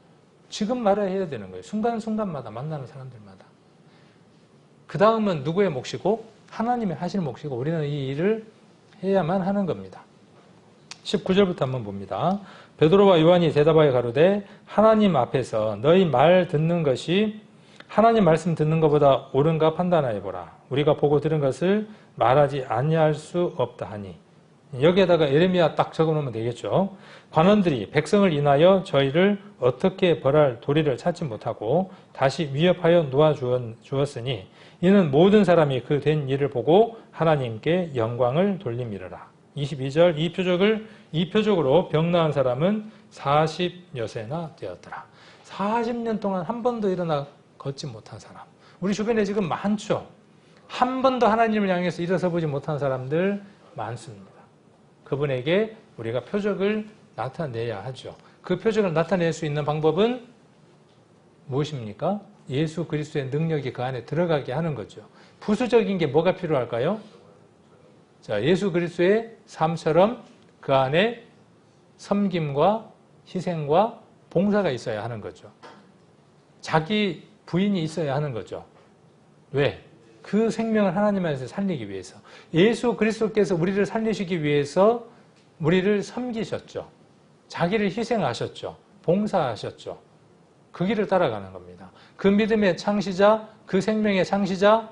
지금 말을 해야 되는 거예요. 순간순간마다 만나는 사람들마다. 그 다음은 누구의 몫이고 하나님의 하실 몫이고 우리는 이 일을 해야만 하는 겁니다. 19절부터 한번 봅니다. 베드로와 요한이 대답하여 가로되 하나님 앞에서 너희 말 듣는 것이 하나님 말씀 듣는 것보다 옳은가 판단하여 보라. 우리가 보고 들은 것을 말하지 아니할 수 없다 하니. 여기에다가 에레미야 딱 적어놓으면 되겠죠. 관원들이 백성을 인하여 저희를 어떻게 벌할 도리를 찾지 못하고 다시 위협하여 놓아주었으니 이는 모든 사람이 그 된 일을 보고 하나님께 영광을 돌림이르라. 22절 이 표적으로 병 나은 사람은 40여세나 되었더라. 40년 동안 한 번도 일어나 걷지 못한 사람. 우리 주변에 지금 많죠. 한 번도 하나님을 향해서 일어서 보지 못한 사람들 많습니다. 그분에게 우리가 표적을 나타내야 하죠. 그 표적을 나타낼 수 있는 방법은 무엇입니까? 예수 그리스도의 능력이 그 안에 들어가게 하는 거죠. 부수적인 게 뭐가 필요할까요? 자, 예수 그리스도의 삶처럼 그 안에 섬김과 희생과 봉사가 있어야 하는 거죠. 자기 부인이 있어야 하는 거죠. 왜? 그 생명을 하나님 안에서 살리기 위해서. 예수 그리스도께서 우리를 살리시기 위해서 우리를 섬기셨죠. 자기를 희생하셨죠. 봉사하셨죠. 그 길을 따라가는 겁니다. 그 믿음의 창시자, 그 생명의 창시자,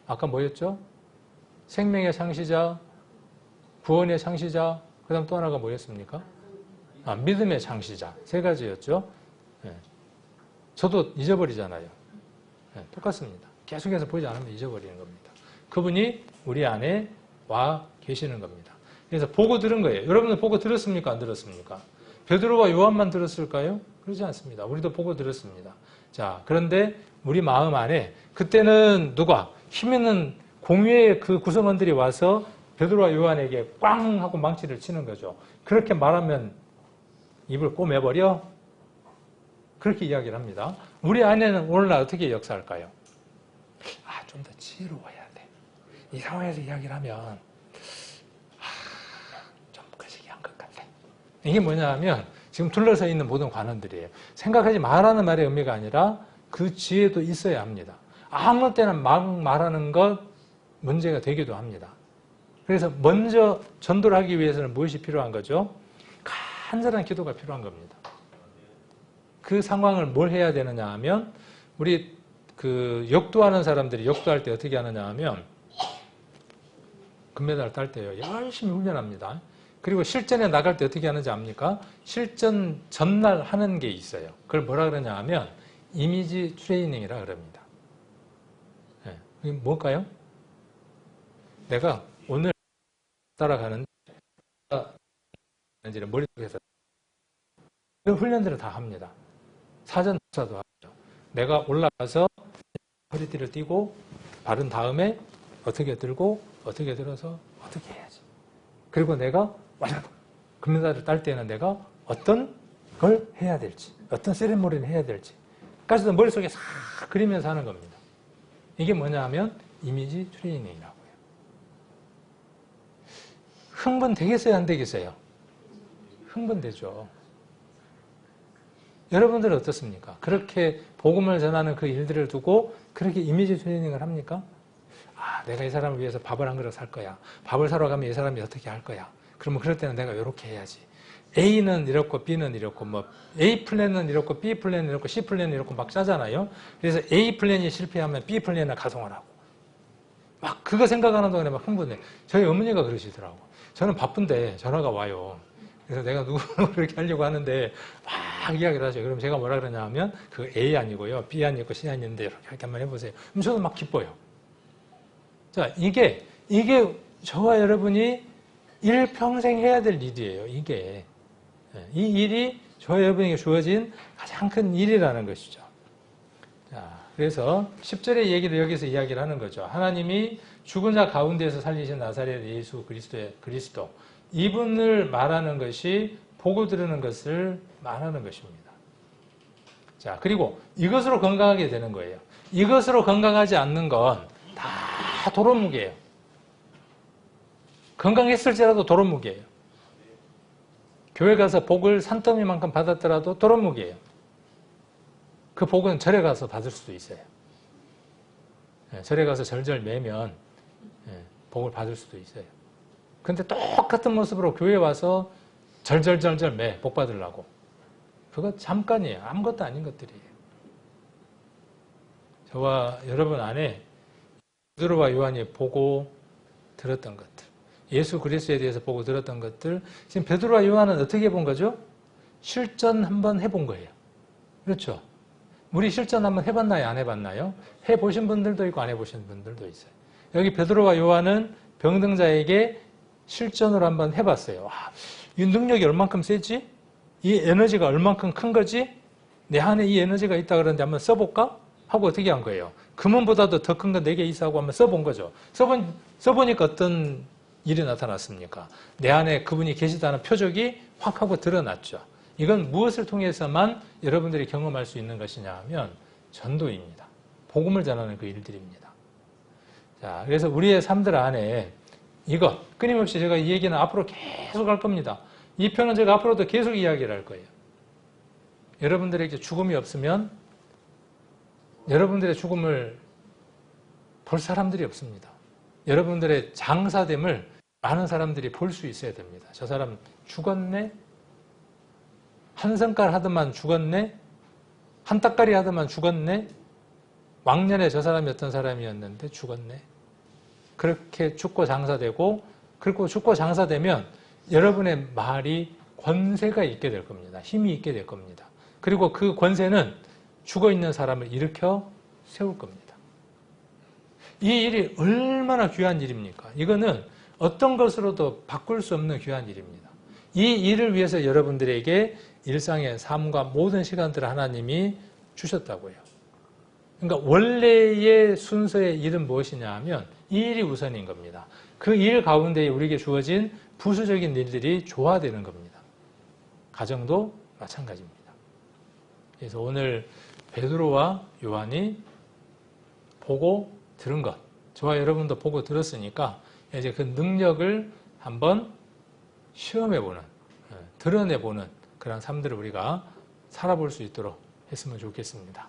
아까 뭐였죠? 생명의 창시자, 구원의 창시자, 그 다음 또 하나가 뭐였습니까? 믿음의 창시자. 세 가지였죠. 예. 저도 잊어버리잖아요. 예, 똑같습니다. 계속해서 보지 않으면 잊어버리는 겁니다. 그분이 우리 안에 와 계시는 겁니다. 그래서 보고 들은 거예요. 여러분은 보고 들었습니까? 안 들었습니까? 베드로와 요한만 들었을까요? 그렇지 않습니다. 우리도 보고 들었습니다. 자, 그런데 우리 마음 안에 그때는 누가? 힘 있는 공유의 그 구성원들이 와서 베드로와 요한에게 꽝 하고 망치를 치는 거죠. 그렇게 말하면 입을 꼬매버려? 그렇게 이야기를 합니다. 우리 안에는 오늘날 어떻게 역사할까요? 좀 더 지혜로워야 돼. 이 상황에서 이야기를 하면 좀 거시기한 것 같아. 이게 뭐냐 하면 지금 둘러서 있는 모든 관원들이에요. 생각하지 말라는 말의 의미가 아니라 그 지혜도 있어야 합니다. 아무 때나 막 말하는 것 문제가 되기도 합니다. 그래서 먼저 전도를 하기 위해서는 무엇이 필요한 거죠? 간절한 기도가 필요한 겁니다. 그 상황을 뭘 해야 되느냐 하면 우리 그 역도하는 사람들이 역도할 때 어떻게 하느냐 하면 금메달 딸 때요. 열심히 훈련합니다. 그리고 실전에 나갈 때 어떻게 하는지 압니까? 실전 전날 하는 게 있어요. 그걸 뭐라 그러냐 하면 이미지 트레이닝이라 그럽니다. 네. 이게 뭘까요? 내가 오늘 따라가는 머릿속에서 그 훈련들을 다 합니다. 사전 조사도 하죠. 내가 올라가서 허리띠를 띄고 바른 다음에 어떻게 들고 어떻게 들어서 어떻게 해야지. 그리고 내가 금메달을 딸 때는 내가 어떤 걸 해야 될지 어떤 세리머니를 해야 될지 까지도 머릿속에 싹 그리면서 하는 겁니다. 이게 뭐냐 하면 이미지 트레이닝이라고요. 흥분되겠어요? 안 되겠어요? 흥분되죠. 여러분들은 어떻습니까? 그렇게 복음을 전하는 그 일들을 두고 그렇게 이미지 트레이닝을 합니까? 내가 이 사람을 위해서 밥을 한 그릇 살 거야. 밥을 사러 가면 이 사람이 어떻게 할 거야. 그러면 그럴 때는 내가 이렇게 해야지. A는 이렇고 B는 이렇고 A 플랜은 이렇고 B 플랜은 이렇고 C 플랜은 이렇고 막 짜잖아요. 그래서 A 플랜이 실패하면 B 플랜을 가동을 하고 막 그거 생각하는 동안에 막 흥분해. 저희 어머니가 그러시더라고. 저는 바쁜데 전화가 와요. 그래서 내가 누구를 그렇게 하려고 하는데 막 이야기를 하죠. 그럼 제가 뭐라 그러냐 하면 그 A 아니고요. B 아니고 C 아닌데 이렇게 한번 해보세요. 그럼 저도 막 기뻐요. 자, 이게 저와 여러분이 일평생 해야 될 일이에요. 이게. 이 일이 저와 여러분에게 주어진 가장 큰 일이라는 것이죠. 자, 그래서 10절의 얘기를 여기서 이야기를 하는 거죠. 하나님이 죽은 자 가운데서 살리신 나사렛 예수 그리스도 이분을 말하는 것이 보고 들으는 것을 말하는 것입니다. 자, 그리고 이것으로 건강하게 되는 거예요. 이것으로 건강하지 않는 건 다 도루묵이에요. 건강했을지라도 도루묵이에요. 교회 가서 복을 산더미만큼 받았더라도 도루묵이에요. 그 복은 절에 가서 받을 수도 있어요. 절에 가서 절절 매면 복을 받을 수도 있어요. 근데 똑같은 모습으로 교회에 와서 절절절절 매, 복 받으려고. 그거 잠깐이에요. 아무것도 아닌 것들이에요. 저와 여러분 안에 베드로와 요한이 보고 들었던 것들, 예수 그리스도에 대해서 보고 들었던 것들, 지금 베드로와 요한은 어떻게 본 거죠? 실전 한번 해본 거예요. 그렇죠? 우리 실전 한번 해봤나요? 안 해봤나요? 해보신 분들도 있고 안 해보신 분들도 있어요. 여기 베드로와 요한은 병등자에게 실전으로 한번 해봤어요. 이 능력이 얼만큼 세지? 이 에너지가 얼만큼 큰 거지? 내 안에 이 에너지가 있다 그러는데 한번 써볼까? 하고 어떻게 한 거예요? 금은보다도 더 큰 거 4개 있어 하고 한번 써본 거죠. 써보니까 어떤 일이 나타났습니까? 내 안에 그분이 계시다는 표적이 확 하고 드러났죠. 이건 무엇을 통해서만 여러분들이 경험할 수 있는 것이냐 하면 전도입니다. 복음을 전하는 그 일들입니다. 자, 그래서 우리의 삶들 안에 이것, 끊임없이 제가 이 얘기는 앞으로 계속 할 겁니다. 이 편은 제가 앞으로도 계속 이야기를 할 거예요. 여러분들에게 죽음이 없으면 여러분들의 죽음을 볼 사람들이 없습니다. 여러분들의 장사됨을 많은 사람들이 볼 수 있어야 됩니다. 저 사람 죽었네? 한 성깔 하더만 죽었네? 한 따까리 하더만 죽었네? 왕년에 저 사람이 어떤 사람이었는데 죽었네? 그렇게 죽고 장사되고, 그리고 죽고 장사되면 여러분의 말이 권세가 있게 될 겁니다. 힘이 있게 될 겁니다. 그리고 그 권세는 죽어있는 사람을 일으켜 세울 겁니다. 이 일이 얼마나 귀한 일입니까? 이거는 어떤 것으로도 바꿀 수 없는 귀한 일입니다. 이 일을 위해서 여러분들에게 일상의 삶과 모든 시간들을 하나님이 주셨다고요. 그러니까 원래의 순서의 일은 무엇이냐 하면 이 일이 우선인 겁니다. 그 일 가운데 우리에게 주어진 부수적인 일들이 조화되는 겁니다. 가정도 마찬가지입니다. 그래서 오늘 베드로와 요한이 보고 들은 것, 저와 여러분도 보고 들었으니까 이제 그 능력을 한번 시험해보는, 드러내보는 그런 삶들을 우리가 살아볼 수 있도록 했으면 좋겠습니다.